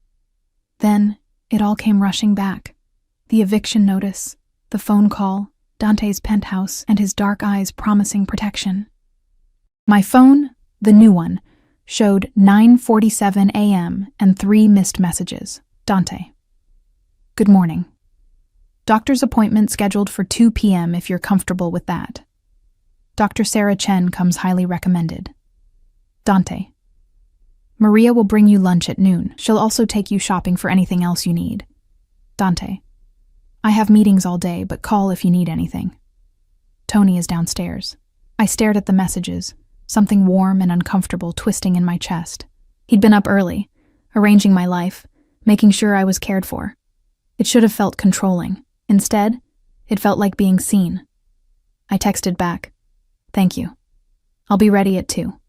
Then, it all came rushing back. The eviction notice, the phone call, Dante's penthouse, and his dark eyes promising protection. My phone, the new one, showed 9:47 a.m. and 3 missed messages. Dante. Good morning. Doctor's appointment scheduled for 2 p.m. if you're comfortable with that. Dr. Sarah Chen comes highly recommended. Dante. Maria will bring you lunch at noon. She'll also take you shopping for anything else you need. Dante. I have meetings all day, but call if you need anything. Tony is downstairs. I stared at the messages, something warm and uncomfortable twisting in my chest. He'd been up early, arranging my life, making sure I was cared for. It should have felt controlling. Instead, it felt like being seen. I texted back, "Thank you. I'll be ready at 2.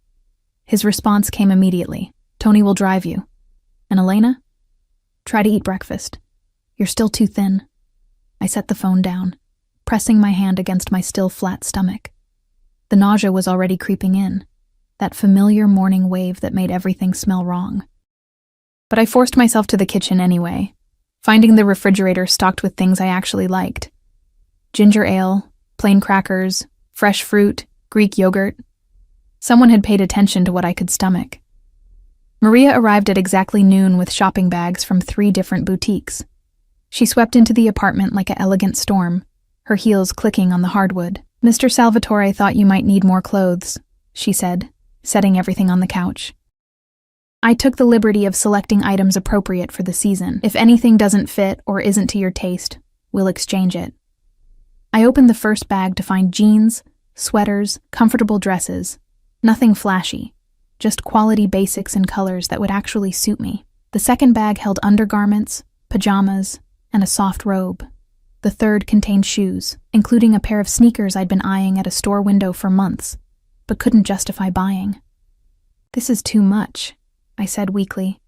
His response came immediately. Tony will drive you. And Elena? Try to eat breakfast. You're still too thin. I set the phone down, pressing my hand against my still flat stomach. The nausea was already creeping in, that familiar morning wave that made everything smell wrong. But I forced myself to the kitchen anyway, finding the refrigerator stocked with things I actually liked. Ginger ale, plain crackers, fresh fruit, Greek yogurt. Someone had paid attention to what I could stomach. Maria arrived at exactly noon with shopping bags from 3 different boutiques. She swept into the apartment like an elegant storm, her heels clicking on the hardwood. "Mr. Salvatore thought you might need more clothes," she said, setting everything on the couch. I took the liberty of selecting items appropriate for the season. If anything doesn't fit or isn't to your taste, we'll exchange it. I opened the first bag to find jeans, sweaters, comfortable dresses. Nothing flashy, just quality basics and colors that would actually suit me. The second bag held undergarments, pajamas, and a soft robe. The third contained shoes, including a pair of sneakers I'd been eyeing at a store window for months, but couldn't justify buying. "This is too much," I said weakly.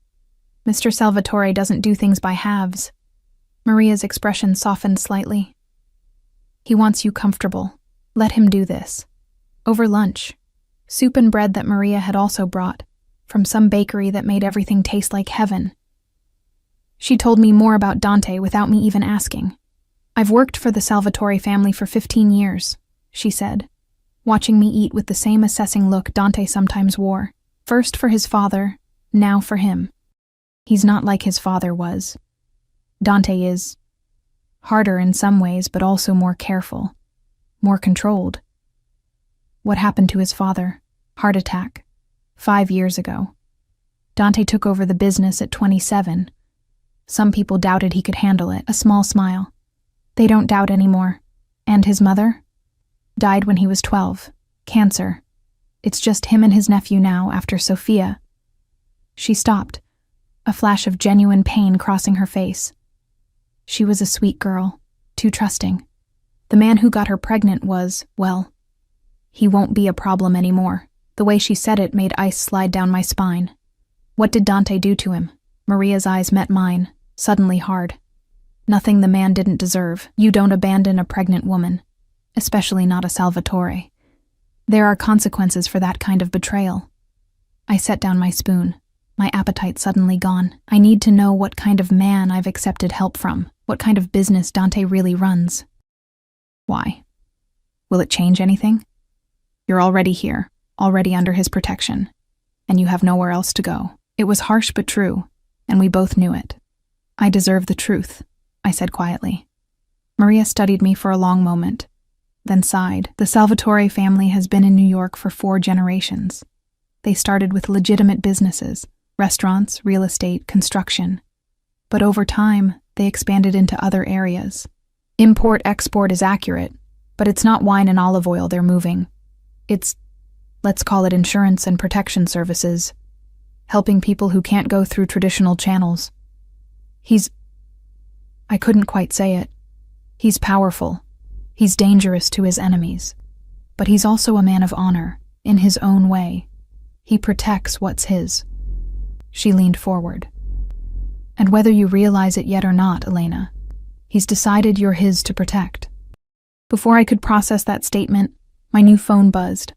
"Mr. Salvatore doesn't do things by halves." Maria's expression softened slightly. "He wants you comfortable. Let him do this." Over lunch, soup and bread that Maria had also brought, from some bakery that made everything taste like heaven. She told me more about Dante without me even asking. "I've worked for the Salvatore family for 15 years, she said, watching me eat with the same assessing look Dante sometimes wore. First for his father, now for him. He's not like his father was. Dante is harder in some ways, but also more careful, more controlled. What happened to his father? Heart attack. 5 years ago. Dante took over the business at 27. Some people doubted he could handle it. A small smile. They don't doubt anymore. And his mother? Died when he was 12. Cancer. It's just him and his nephew now after Sophia." She stopped, a flash of genuine pain crossing her face. She was a sweet girl, too trusting. The man who got her pregnant was, well, he won't be a problem anymore. The way she said it made ice slide down my spine. What did Dante do to him? Maria's eyes met mine, suddenly hard. Nothing the man didn't deserve. You don't abandon a pregnant woman, especially not a Salvatore. There are consequences for that kind of betrayal. I set down my spoon, my appetite suddenly gone. I need to know what kind of man I've accepted help from, what kind of business Dante really runs. Why? Will it change anything? You're already here, already under his protection, and you have nowhere else to go. It was harsh but true, and we both knew it. I deserve the truth, I said quietly. Maria studied me for a long moment, then sighed. The Salvatore family has been in New York for 4 generations. They started with legitimate businesses, restaurants, real estate, construction. But over time, they expanded into other areas. Import-export is accurate, but it's not wine and olive oil they're moving. It's, let's call it insurance and protection services, helping people who can't go through traditional channels. I couldn't quite say it. He's powerful. He's dangerous to his enemies. But he's also a man of honor, in his own way. He protects what's his. She leaned forward. And whether you realize it yet or not, Elena, he's decided you're his to protect. Before I could process that statement, my new phone buzzed.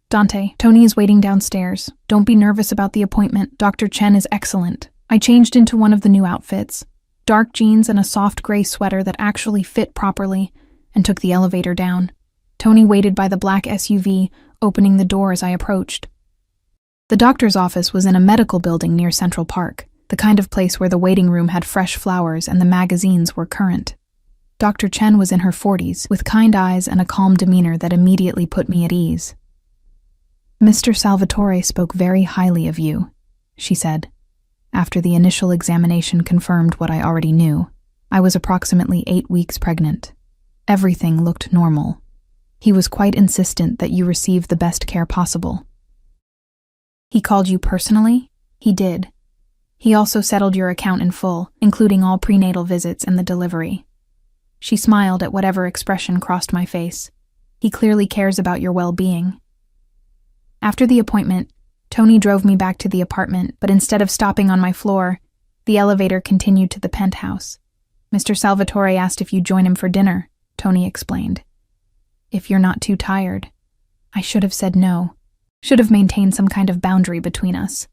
Dante, Tony is waiting downstairs. Don't be nervous about the appointment. Dr. Chen is excellent. I changed into one of the new outfits, dark jeans and a soft gray sweater that actually fit properly, and took the elevator down. Tony waited by the black SUV, opening the door as I approached. The doctor's office was in a medical building near Central Park, the kind of place where the waiting room had fresh flowers and the magazines were current. Dr. Chen was in her 40s, with kind eyes and a calm demeanor that immediately put me at ease. Mr. Salvatore spoke very highly of you, she said. After the initial examination confirmed what I already knew, I was approximately 8 weeks pregnant. Everything looked normal. He was quite insistent that you receive the best care possible. He called you personally? He did. He also settled your account in full, including all prenatal visits and the delivery. She smiled at whatever expression crossed my face. He clearly cares about your well-being. After the appointment, Tony drove me back to the apartment, but instead of stopping on my floor, the elevator continued to the penthouse. Mr. Salvatore asked if you'd join him for dinner, Tony explained. If you're not too tired. I should have said no. Should have maintained some kind of boundary between us.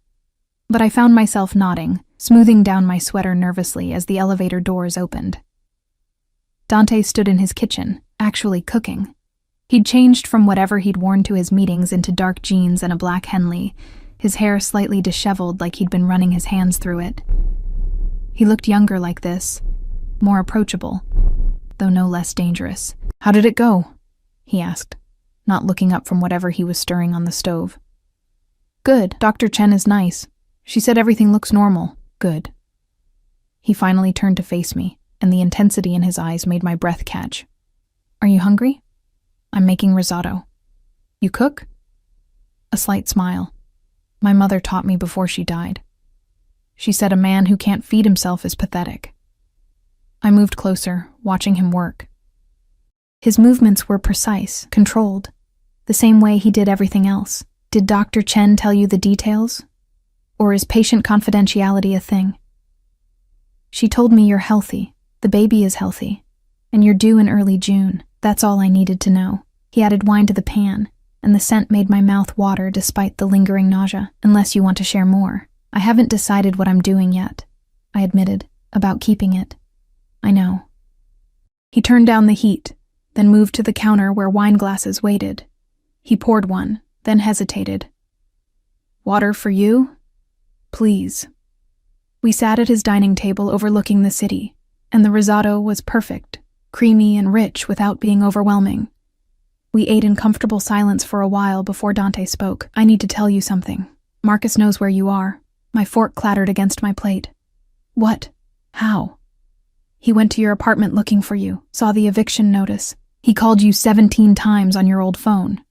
But I found myself nodding, smoothing down my sweater nervously as the elevator doors opened. Dante stood in his kitchen, actually cooking. He'd changed from whatever he'd worn to his meetings into dark jeans and a black Henley, his hair slightly disheveled like he'd been running his hands through it. He looked younger like this, more approachable, though no less dangerous. How did it go? He asked, not looking up from whatever he was stirring on the stove. Good. Dr. Chen is nice. She said everything looks normal. Good. He finally turned to face me, and the intensity in his eyes made my breath catch. Are you hungry? I'm making risotto. You cook? A slight smile. My mother taught me before she died. She said a man who can't feed himself is pathetic. I moved closer, watching him work. His movements were precise, controlled, the same way he did everything else. Did Dr. Chen tell you the details? Or is patient confidentiality a thing? She told me you're healthy, the baby is healthy, and you're due in early June. That's all I needed to know. He added wine to the pan, and the scent made my mouth water despite the lingering nausea. Unless you want to share more. I haven't decided what I'm doing yet, I admitted, about keeping it. I know. He turned down the heat, then moved to the counter where wine glasses waited. He poured one, then hesitated. Water for you? Please. We sat at his dining table overlooking the city, and the risotto was perfect, creamy and rich without being overwhelming. We ate in comfortable silence for a while before Dante spoke. I need to tell you something. Marcus knows where you are. My fork clattered against my plate. What? How? He went to your apartment looking for you, saw the eviction notice. He called you 17 times on your old phone.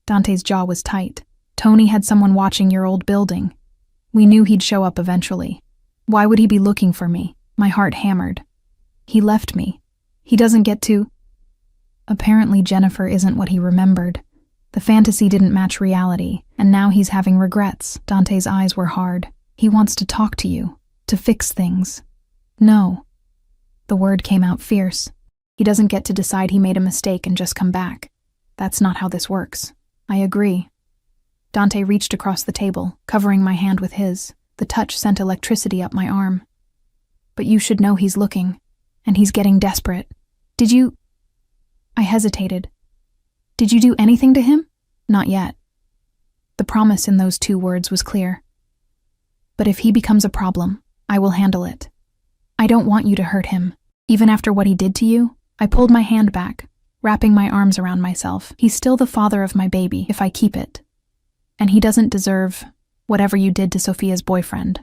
Dante's jaw was tight. Tony had someone watching your old building. We knew he'd show up eventually. Why would he be looking for me? My heart hammered. He left me. He doesn't get to... Apparently Jennifer isn't what he remembered. The fantasy didn't match reality, and now he's having regrets. Dante's eyes were hard. He wants to talk to you, to fix things. No. The word came out fierce. He doesn't get to decide he made a mistake and just come back. That's not how this works. I agree. Dante reached across the table, covering my hand with his. The touch sent electricity up my arm. But you should know he's looking, and he's getting desperate. Did you... I hesitated. Did you do anything to him? Not yet. The promise in those 2 words was clear. But if he becomes a problem, I will handle it. I don't want you to hurt him. Even after what he did to you, I pulled my hand back, wrapping my arms around myself. He's still the father of my baby, if I keep it. And he doesn't deserve whatever you did to Sophia's boyfriend.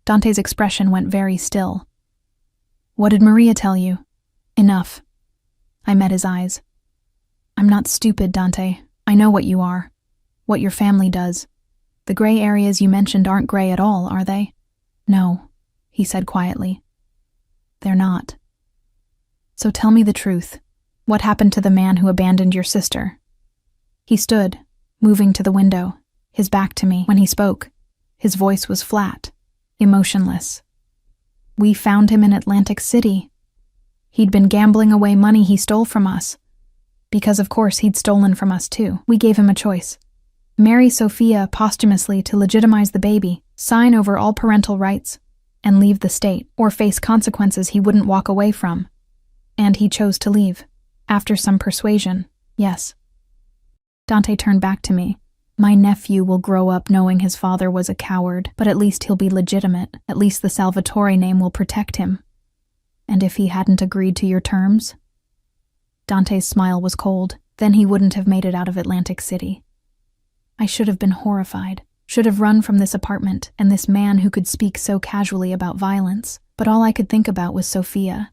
Dante's expression went very still. What did Maria tell you? Enough. I met his eyes. I'm not stupid, Dante. I know what you are. What your family does. The gray areas you mentioned aren't gray at all, are they? No, he said quietly. They're not. So tell me the truth. What happened to the man who abandoned your sister? He stood, moving to the window, his back to me. When he spoke, his voice was flat, emotionless. We found him in Atlantic City. He'd been gambling away money he stole from us. Because of course he'd stolen from us too. We gave him a choice. Marry Sophia posthumously to legitimize the baby, sign over all parental rights, and leave the state, or face consequences he wouldn't walk away from. And he chose to leave. After some persuasion, yes. Dante turned back to me. My nephew will grow up knowing his father was a coward, but at least he'll be legitimate. At least the Salvatore name will protect him. And if he hadn't agreed to your terms? Dante's smile was cold. Then he wouldn't have made it out of Atlantic City. I should have been horrified, should have run from this apartment and this man who could speak so casually about violence. But all I could think about was Sophia,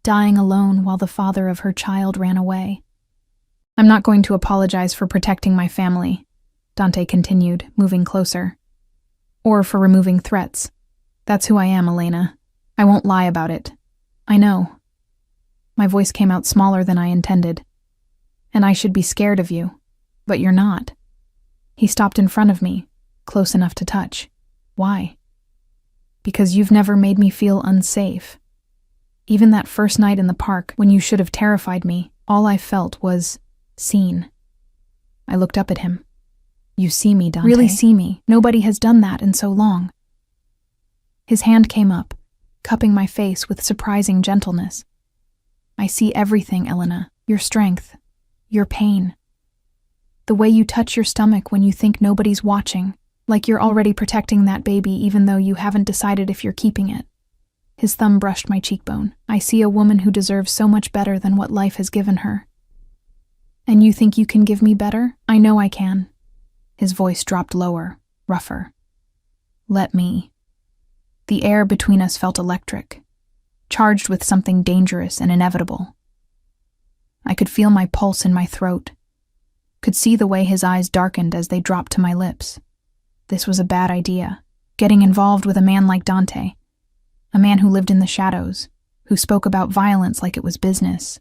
dying alone while the father of her child ran away. I'm not going to apologize for protecting my family, Dante continued, moving closer. Or for removing threats. That's who I am, Elena. I won't lie about it. I know. My voice came out smaller than I intended. And I should be scared of you, but you're not. He stopped in front of me, close enough to touch. Why? Because you've never made me feel unsafe. Even that first night in the park, when you should have terrified me, all I felt was seen. I looked up at him. You see me, Dante. Really see me. Nobody has done that in so long. His hand came up, cupping my face with surprising gentleness. I see everything, Elena. Your strength. Your pain. The way you touch your stomach when you think nobody's watching, like you're already protecting that baby even though you haven't decided if you're keeping it. His thumb brushed my cheekbone. I see a woman who deserves so much better than what life has given her. And you think you can give me better? I know I can. His voice dropped lower, rougher. Let me. The air between us felt electric, charged with something dangerous and inevitable. I could feel my pulse in my throat, could see the way his eyes darkened as they dropped to my lips. This was a bad idea, getting involved with a man like Dante, a man who lived in the shadows, who spoke about violence like it was business,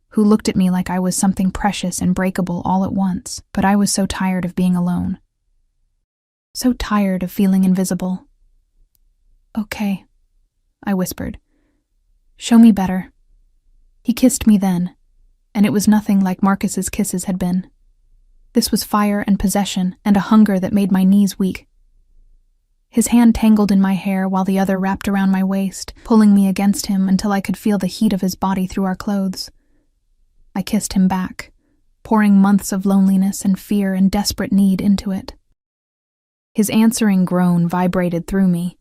who looked at me like I was something precious and breakable all at once. But I was so tired of being alone. So tired of feeling invisible. Okay, I whispered. Show me better. He kissed me then, and it was nothing like Marcus's kisses had been. This was fire and possession and a hunger that made my knees weak. His hand tangled in my hair while the other wrapped around my waist, pulling me against him until I could feel the heat of his body through our clothes. I kissed him back, pouring months of loneliness and fear and desperate need into it. His answering groan vibrated through me,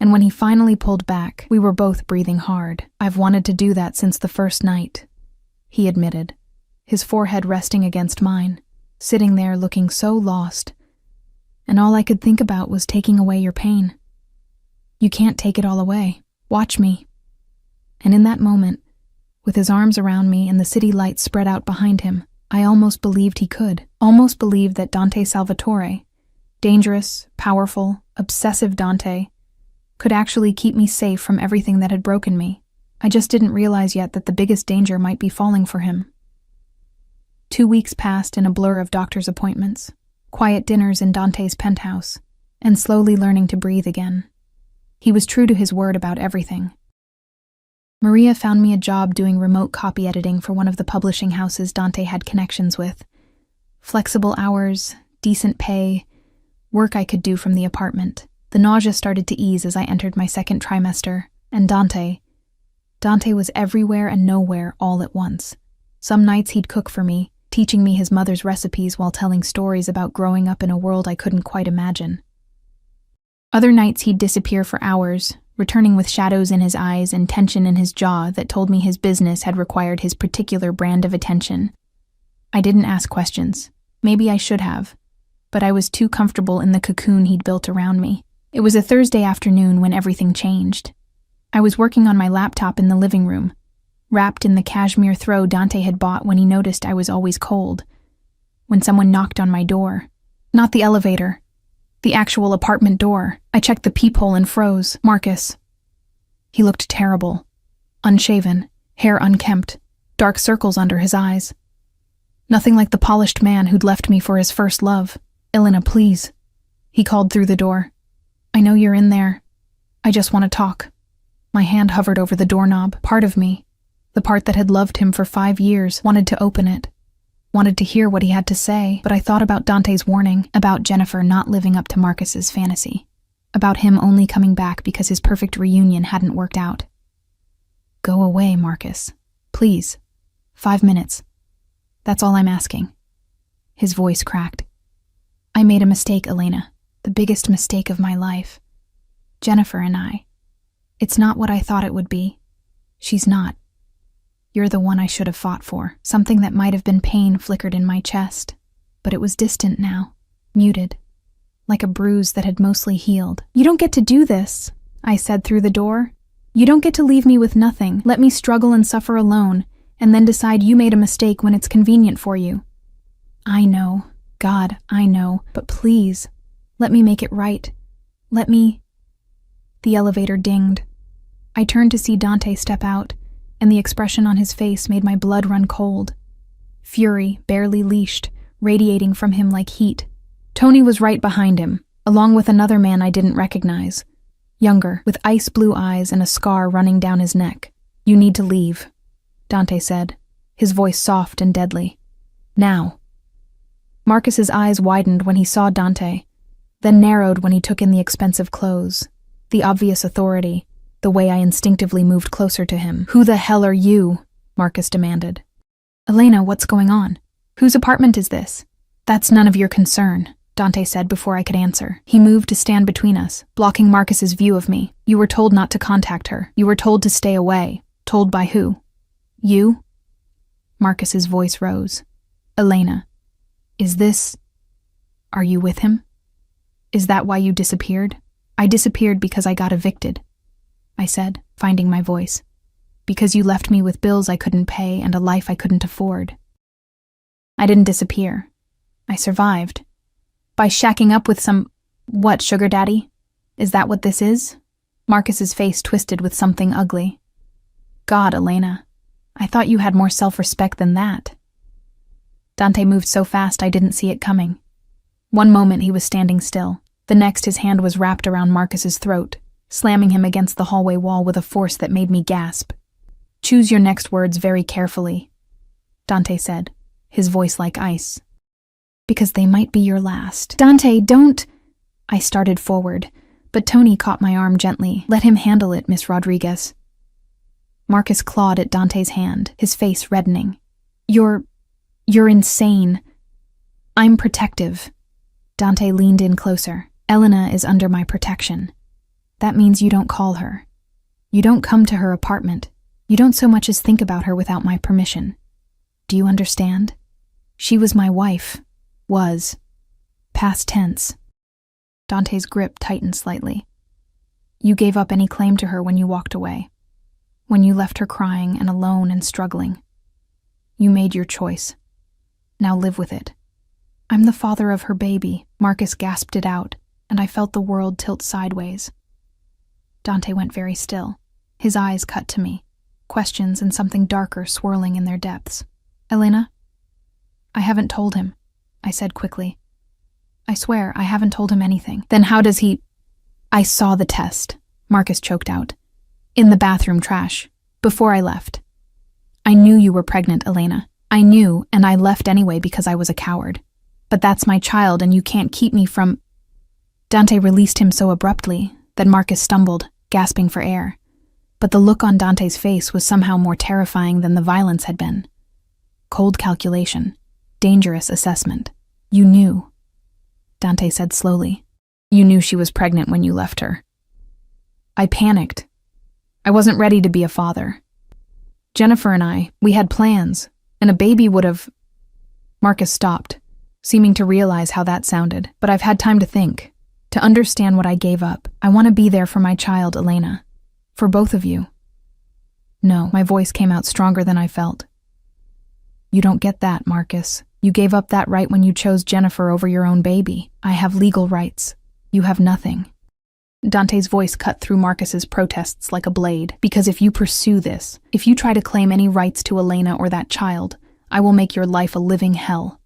and when he finally pulled back, we were both breathing hard. I've wanted to do that since the first night, he admitted, his forehead resting against mine, sitting there looking so lost, and all I could think about was taking away your pain. You can't take it all away. Watch me. And in that moment, with his arms around me and the city lights spread out behind him, I almost believed he could. Almost believed that Dante Salvatore, dangerous, powerful, obsessive Dante, could actually keep me safe from everything that had broken me. I just didn't realize yet that the biggest danger might be falling for him. 2 weeks passed in a blur of doctor's appointments, quiet dinners in Dante's penthouse, and slowly learning to breathe again. He was true to his word about everything. Maria found me a job doing remote copy editing for one of the publishing houses Dante had connections with. Flexible hours, decent pay, work I could do from the apartment. The nausea started to ease as I entered my second trimester, and Dante was everywhere and nowhere all at once. Some nights he'd cook for me, teaching me his mother's recipes while telling stories about growing up in a world I couldn't quite imagine. Other nights he'd disappear for hours, returning with shadows in his eyes and tension in his jaw that told me his business had required his particular brand of attention. I didn't ask questions. Maybe I should have, but I was too comfortable in the cocoon he'd built around me. It was a Thursday afternoon when everything changed. I was working on my laptop in the living room, wrapped in the cashmere throw Dante had bought when he noticed I was always cold, when someone knocked on my door. Not the elevator. The actual apartment door. I checked the peephole and froze. Marcus. He looked terrible. Unshaven, hair unkempt, dark circles under his eyes. Nothing like the polished man who'd left me for his first love. Elena, please. He called through the door. I know you're in there. I just want to talk. My hand hovered over the doorknob. Part of me, the part that had loved him for 5 years, wanted to open it. Wanted to hear what he had to say, but I thought about Dante's warning, about Jennifer not living up to Marcus's fantasy, about him only coming back because his perfect reunion hadn't worked out. Go away, Marcus. Please. 5 minutes. That's all I'm asking. His voice cracked. I made a mistake, Elena. The biggest mistake of my life. Jennifer and I. It's not what I thought it would be. She's not. You're the one I should have fought for. Something that might have been pain flickered in my chest, but it was distant now, muted, like a bruise that had mostly healed. You don't get to do this, I said through the door. You don't get to leave me with nothing, let me struggle and suffer alone, and then decide you made a mistake when it's convenient for you. I know, God, I know, but please, let me make it right. Let me... The elevator dinged. I turned to see Dante step out, and the expression on his face made my blood run cold. Fury, barely leashed, radiating from him like heat. Tony was right behind him, along with another man I didn't recognize. Younger, with ice-blue eyes and a scar running down his neck. You need to leave, Dante said, his voice soft and deadly. Now. Marcus's eyes widened when he saw Dante, then narrowed when he took in the expensive clothes, the obvious authority, the way I instinctively moved closer to him. Who the hell are you? Marcus demanded. Elena, what's going on? Whose apartment is this? That's none of your concern, Dante said before I could answer. He moved to stand between us, blocking Marcus's view of me. You were told not to contact her. You were told to stay away. Told by who? You? Marcus's voice rose. Elena, is this... Are you with him? Is that why you disappeared? I disappeared because I got evicted, I said, finding my voice. Because you left me with bills I couldn't pay and a life I couldn't afford. I didn't disappear. I survived. By shacking up with some... What, sugar daddy? Is that what this is? Marcus's face twisted with something ugly. God, Elena, I thought you had more self-respect than that. Dante moved so fast I didn't see it coming. One moment he was standing still. The next his hand was wrapped around Marcus's throat, slamming him against the hallway wall with a force that made me gasp. Choose your next words very carefully, Dante said, his voice like ice. Because they might be your last. Dante, don't... I started forward, but Tony caught my arm gently. Let him handle it, Miss Rodriguez. Marcus clawed at Dante's hand, his face reddening. You're insane. I'm protective. Dante leaned in closer. Elena is under my protection. That means you don't call her. You don't come to her apartment. You don't so much as think about her without my permission. Do you understand? She was my wife. Was. Past tense. Dante's grip tightened slightly. You gave up any claim to her when you walked away. When you left her crying and alone and struggling. You made your choice. Now live with it. I'm the father of her baby. Marcus gasped it out, and I felt the world tilt sideways. Dante went very still, his eyes cut to me, questions and something darker swirling in their depths. Elena? I haven't told him, I said quickly. I swear, I haven't told him anything. Then how does he... I saw the test, Marcus choked out. In the bathroom trash, before I left. I knew you were pregnant, Elena. I knew, and I left anyway because I was a coward. But that's my child, and you can't keep me from... Dante released him so abruptly that Marcus stumbled, gasping for air. But the look on Dante's face was somehow more terrifying than the violence had been. Cold calculation. dangerous assessment. You knew, Dante said slowly. You knew she was pregnant when you left her. I panicked. I wasn't ready to be a father. Jennifer and I, we had plans, and a baby would have... Marcus stopped, seeming to realize how that sounded, but I've had time to think, to understand what I gave up. I want to be there for my child, Elena. For both of you. No, my voice came out stronger than I felt. You don't get that, Marcus. You gave up that right when you chose Jennifer over your own baby. I have legal rights. You have nothing. Dante's voice cut through Marcus's protests like a blade. Because if you pursue this, if you try to claim any rights to Elena or that child, I will make your life a living hell.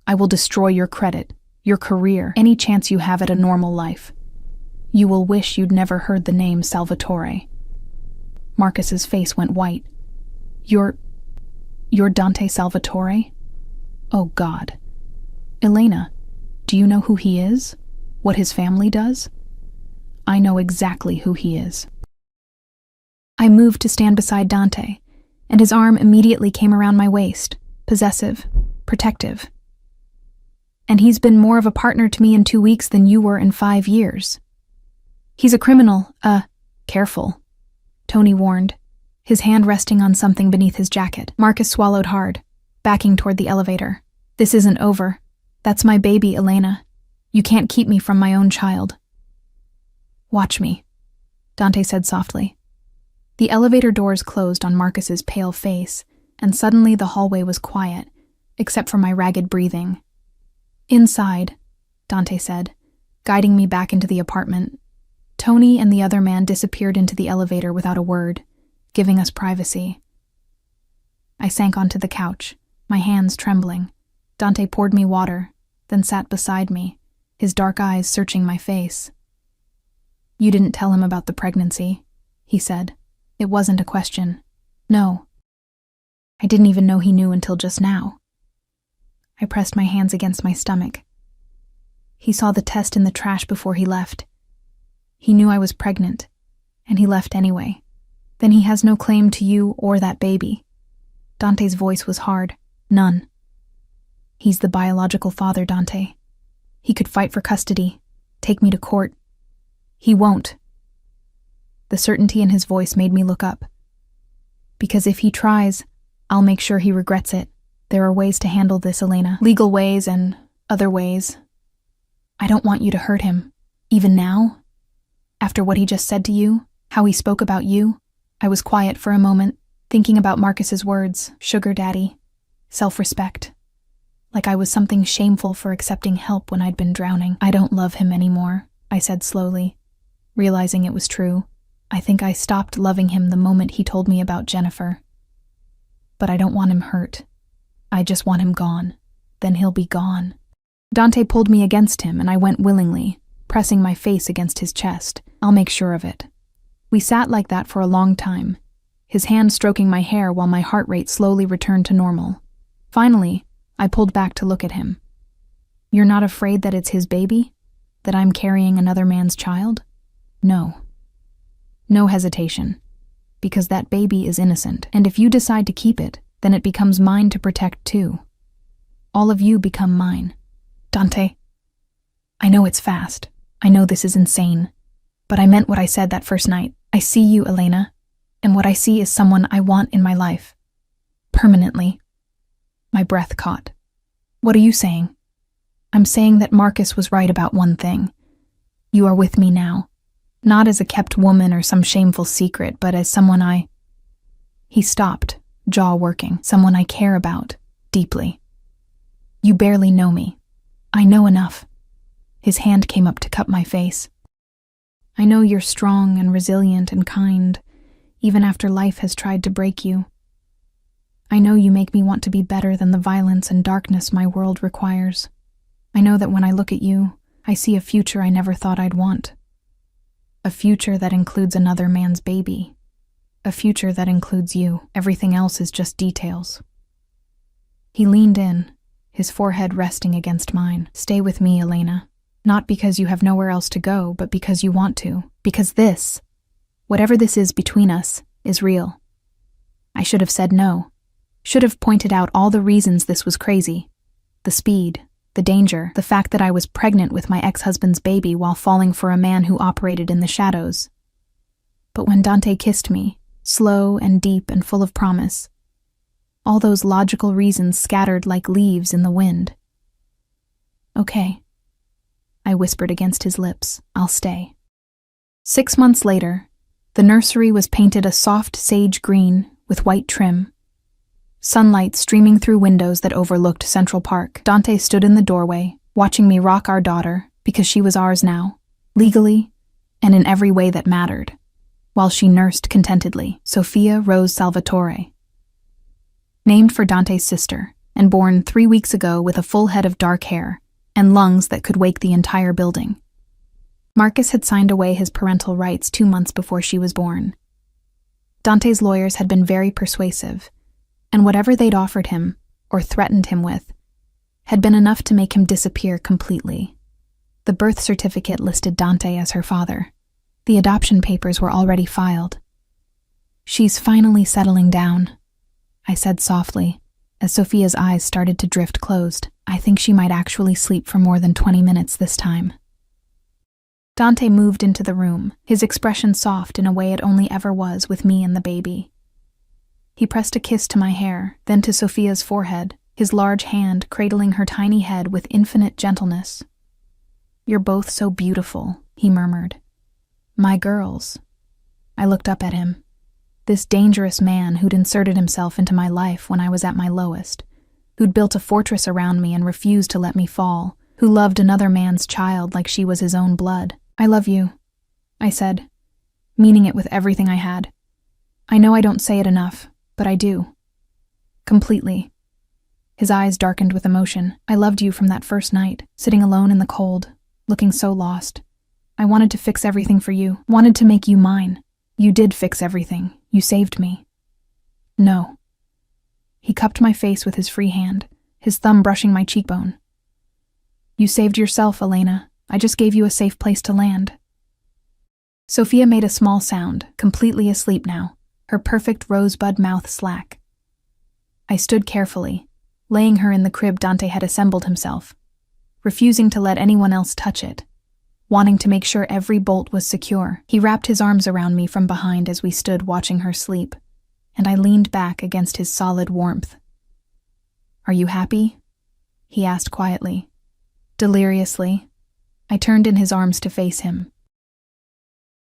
I will destroy your credit, your career, any chance you have at a normal life. You will wish you'd never heard the name Salvatore. Marcus's face went white. You're Dante Salvatore? Oh God. Elena, do you know who he is? What his family does? I know exactly who he is. I moved to stand beside Dante, and his arm immediately came around my waist, possessive, protective. And he's been more of a partner to me in 2 weeks than you were in 5 years. He's a criminal, careful, Tony warned, his hand resting on something beneath his jacket. Marcus swallowed hard, backing toward the elevator. This isn't over. That's my baby, Elena. You can't keep me from my own child. Watch me, Dante said softly. The elevator doors closed on Marcus's pale face, and suddenly the hallway was quiet, except for my ragged breathing. Inside, Dante said, guiding me back into the apartment. Tony and the other man disappeared into the elevator without a word, giving us privacy. I sank onto the couch, my hands trembling. Dante poured me water, then sat beside me, his dark eyes searching my face. You didn't tell him about the pregnancy, he said. It wasn't a question. No. I didn't even know he knew until just now. I pressed my hands against my stomach. He saw the test in the trash before he left. He knew I was pregnant, and he left anyway. Then he has no claim to you or that baby. Dante's voice was hard. None. He's the biological father, Dante. He could fight for custody, take me to court. He won't. The certainty in his voice made me look up. Because if he tries, I'll make sure he regrets it. There are ways to handle this, Elena. Legal ways and other ways. I don't want you to hurt him. Even now? After what he just said to you, how he spoke about you? I was quiet for a moment, thinking about Marcus's words, sugar daddy, self-respect. Like I was something shameful for accepting help when I'd been drowning. I don't love him anymore, I said slowly, realizing it was true. I think I stopped loving him the moment he told me about Jennifer. But I don't want him hurt. I just want him gone. Then he'll be gone. Dante pulled me against him, and I went willingly, pressing my face against his chest. I'll make sure of it. We sat like that for a long time, his hand stroking my hair while my heart rate slowly returned to normal. Finally, I pulled back to look at him. You're not afraid that it's his baby? That I'm carrying another man's child? No. No hesitation. Because that baby is innocent, and if you decide to keep it, then it becomes mine to protect too. All of you become mine. Dante, I know it's fast. I know this is insane. But I meant what I said that first night. I see you, Elena, and what I see is someone I want in my life. Permanently. My breath caught. What are you saying? I'm saying that Marcus was right about one thing. You are with me now. Not as a kept woman or some shameful secret, but as someone I... He stopped, jaw working. Someone I care about, deeply. You barely know me. I know enough. His hand came up to cup my face. I know you're strong and resilient and kind, even after life has tried to break you. I know you make me want to be better than the violence and darkness my world requires. I know that when I look at you, I see a future I never thought I'd want. A future that includes another man's baby. A future that includes you. Everything else is just details. He leaned in, his forehead resting against mine. Stay with me, Elena. Not because you have nowhere else to go, but because you want to. Because this, whatever this is between us, is real. I should have said no. Should have pointed out all the reasons this was crazy. The speed, the danger, the fact that I was pregnant with my ex-husband's baby while falling for a man who operated in the shadows. But when Dante kissed me, slow and deep and full of promise, all those logical reasons scattered like leaves in the wind. "Okay," I whispered against his lips. "I'll stay." 6 months later, the nursery was painted a soft sage green with white trim. Sunlight streaming through windows that overlooked Central Park. Dante stood in the doorway, watching me rock our daughter, because she was ours now, legally, and in every way that mattered, while she nursed contentedly. Sofia Rose Salvatore. Named for Dante's sister, and born 3 weeks ago with a full head of dark hair and lungs that could wake the entire building. Marcus had signed away his parental rights 2 months before she was born. Dante's lawyers had been very persuasive, and whatever they'd offered him, or threatened him with, had been enough to make him disappear completely. The birth certificate listed Dante as her father. The adoption papers were already filed. "She's finally settling down," I said softly, as Sophia's eyes started to drift closed. "I think she might actually sleep for more than 20 minutes this time." Dante moved into the room, his expression soft in a way it only ever was with me and the baby. He pressed a kiss to my hair, then to Sophia's forehead, his large hand cradling her tiny head with infinite gentleness. "You're both so beautiful," he murmured. "My girls." I looked up at him. This dangerous man who'd inserted himself into my life when I was at my lowest, who'd built a fortress around me and refused to let me fall, who loved another man's child like she was his own blood. "I love you," I said, meaning it with everything I had. I know I don't say it enough, but I do. Completely. His eyes darkened with emotion. "I loved you from that first night, sitting alone in the cold, looking so lost. I wanted to fix everything for you, wanted to make you mine. You did fix everything. You saved me." "No." He cupped my face with his free hand, his thumb brushing my cheekbone. "You saved yourself, Elena. I just gave you a safe place to land." Sophia made a small sound, completely asleep now, her perfect rosebud mouth slack. I stood carefully, laying her in the crib Dante had assembled himself, refusing to let anyone else touch it, wanting to make sure every bolt was secure. He wrapped his arms around me from behind as we stood watching her sleep, and I leaned back against his solid warmth. "Are you happy?" he asked quietly. Deliriously, I turned in his arms to face him.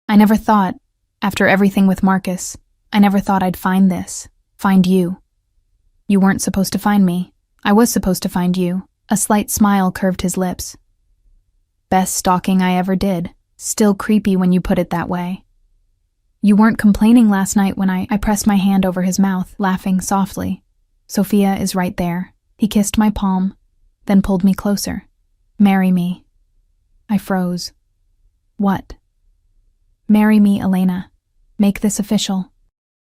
"I never thought, after everything with Marcus, I never thought I'd find this, find you. You weren't supposed to find me. I was supposed to find you." A slight smile curved his lips. "Best stalking I ever did. Still creepy when you put it that way. You weren't complaining last night when I pressed my hand over his mouth, laughing softly. Sophia is right there." He kissed my palm, then pulled me closer. "Marry me." I froze. "What?" "Marry me, Elena. Make this official.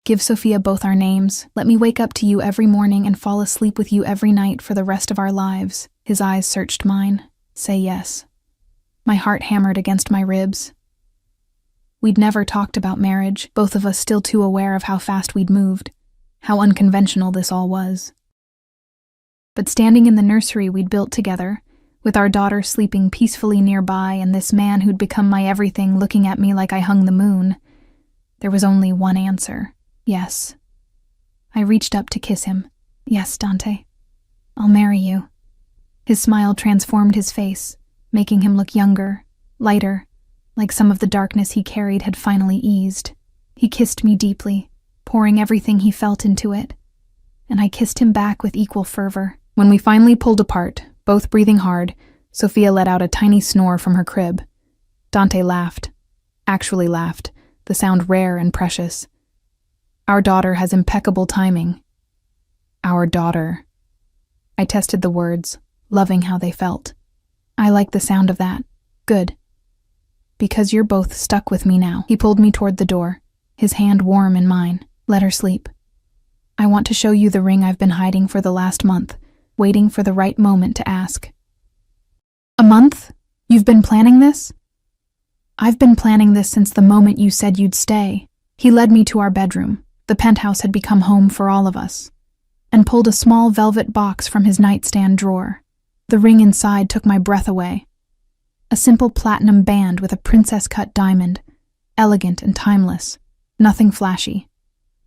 Give Sophia both our names. Let me wake up to you every morning and fall asleep with you every night for the rest of our lives." His eyes searched mine. "Say yes." My heart hammered against my ribs. We'd never talked about marriage, both of us still too aware of how fast we'd moved, how unconventional this all was. But standing in the nursery we'd built together, with our daughter sleeping peacefully nearby and this man who'd become my everything looking at me like I hung the moon, there was only one answer: yes. I reached up to kiss him. "Yes, Dante. I'll marry you." His smile transformed his face, making him look younger, lighter, like some of the darkness he carried had finally eased. He kissed me deeply, pouring everything he felt into it, and I kissed him back with equal fervor. When we finally pulled apart, both breathing hard, Sophia let out a tiny snore from her crib. Dante laughed. Actually laughed, the sound rare and precious. Our daughter has impeccable timing. Our daughter. I tested the words, loving how they felt. I like the sound of that. Good. Because you're both stuck with me now. He pulled me toward the door, his hand warm in mine. "Let her sleep. I want to show you the ring I've been hiding for the last month, waiting for the right moment to ask." "A month? You've been planning this?" "I've been planning this since the moment you said you'd stay." He led me to our bedroom. The penthouse had become home for all of us, and pulled a small velvet box from his nightstand drawer. The ring inside took my breath away. A simple platinum band with a princess-cut diamond, elegant and timeless. Nothing flashy.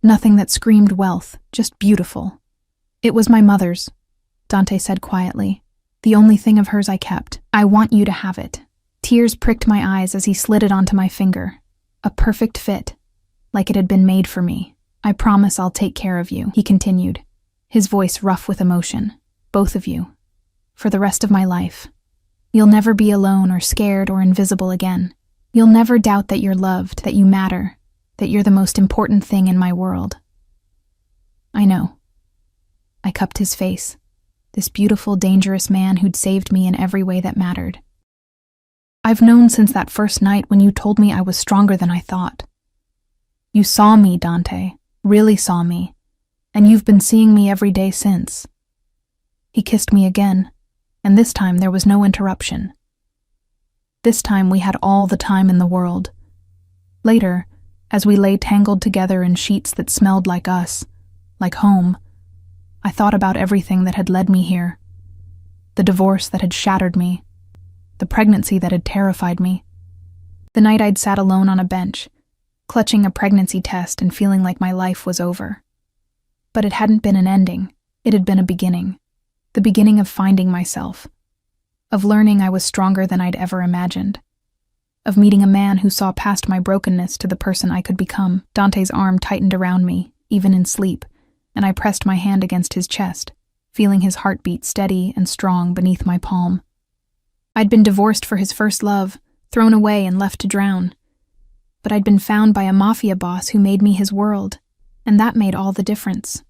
Nothing that screamed wealth, just beautiful. It was my mother's, Dante said quietly. The only thing of hers I kept. I want you to have it. Tears pricked my eyes as he slid it onto my finger. A perfect fit, like it had been made for me. I promise I'll take care of you, he continued, his voice rough with emotion. Both of you. For the rest of my life. You'll never be alone or scared or invisible again. You'll never doubt that you're loved, that you matter, that you're the most important thing in my world. I know. I cupped his face, this beautiful, dangerous man who'd saved me in every way that mattered. I've known since that first night when you told me I was stronger than I thought. You saw me, Dante, really saw me, and you've been seeing me every day since. He kissed me again, and this time there was no interruption. This time we had all the time in the world. Later, as we lay tangled together in sheets that smelled like us, like home, I thought about everything that had led me here. The divorce that had shattered me, the pregnancy that had terrified me, the night I'd sat alone on a bench, clutching a pregnancy test and feeling like my life was over. But it hadn't been an ending, it had been a beginning. The beginning of finding myself, of learning I was stronger than I'd ever imagined, of meeting a man who saw past my brokenness to the person I could become. Dante's arm tightened around me, even in sleep, and I pressed my hand against his chest, feeling his heartbeat steady and strong beneath my palm. I'd been divorced for his first love, thrown away and left to drown. But I'd been found by a mafia boss who made me his world, and that made all the difference.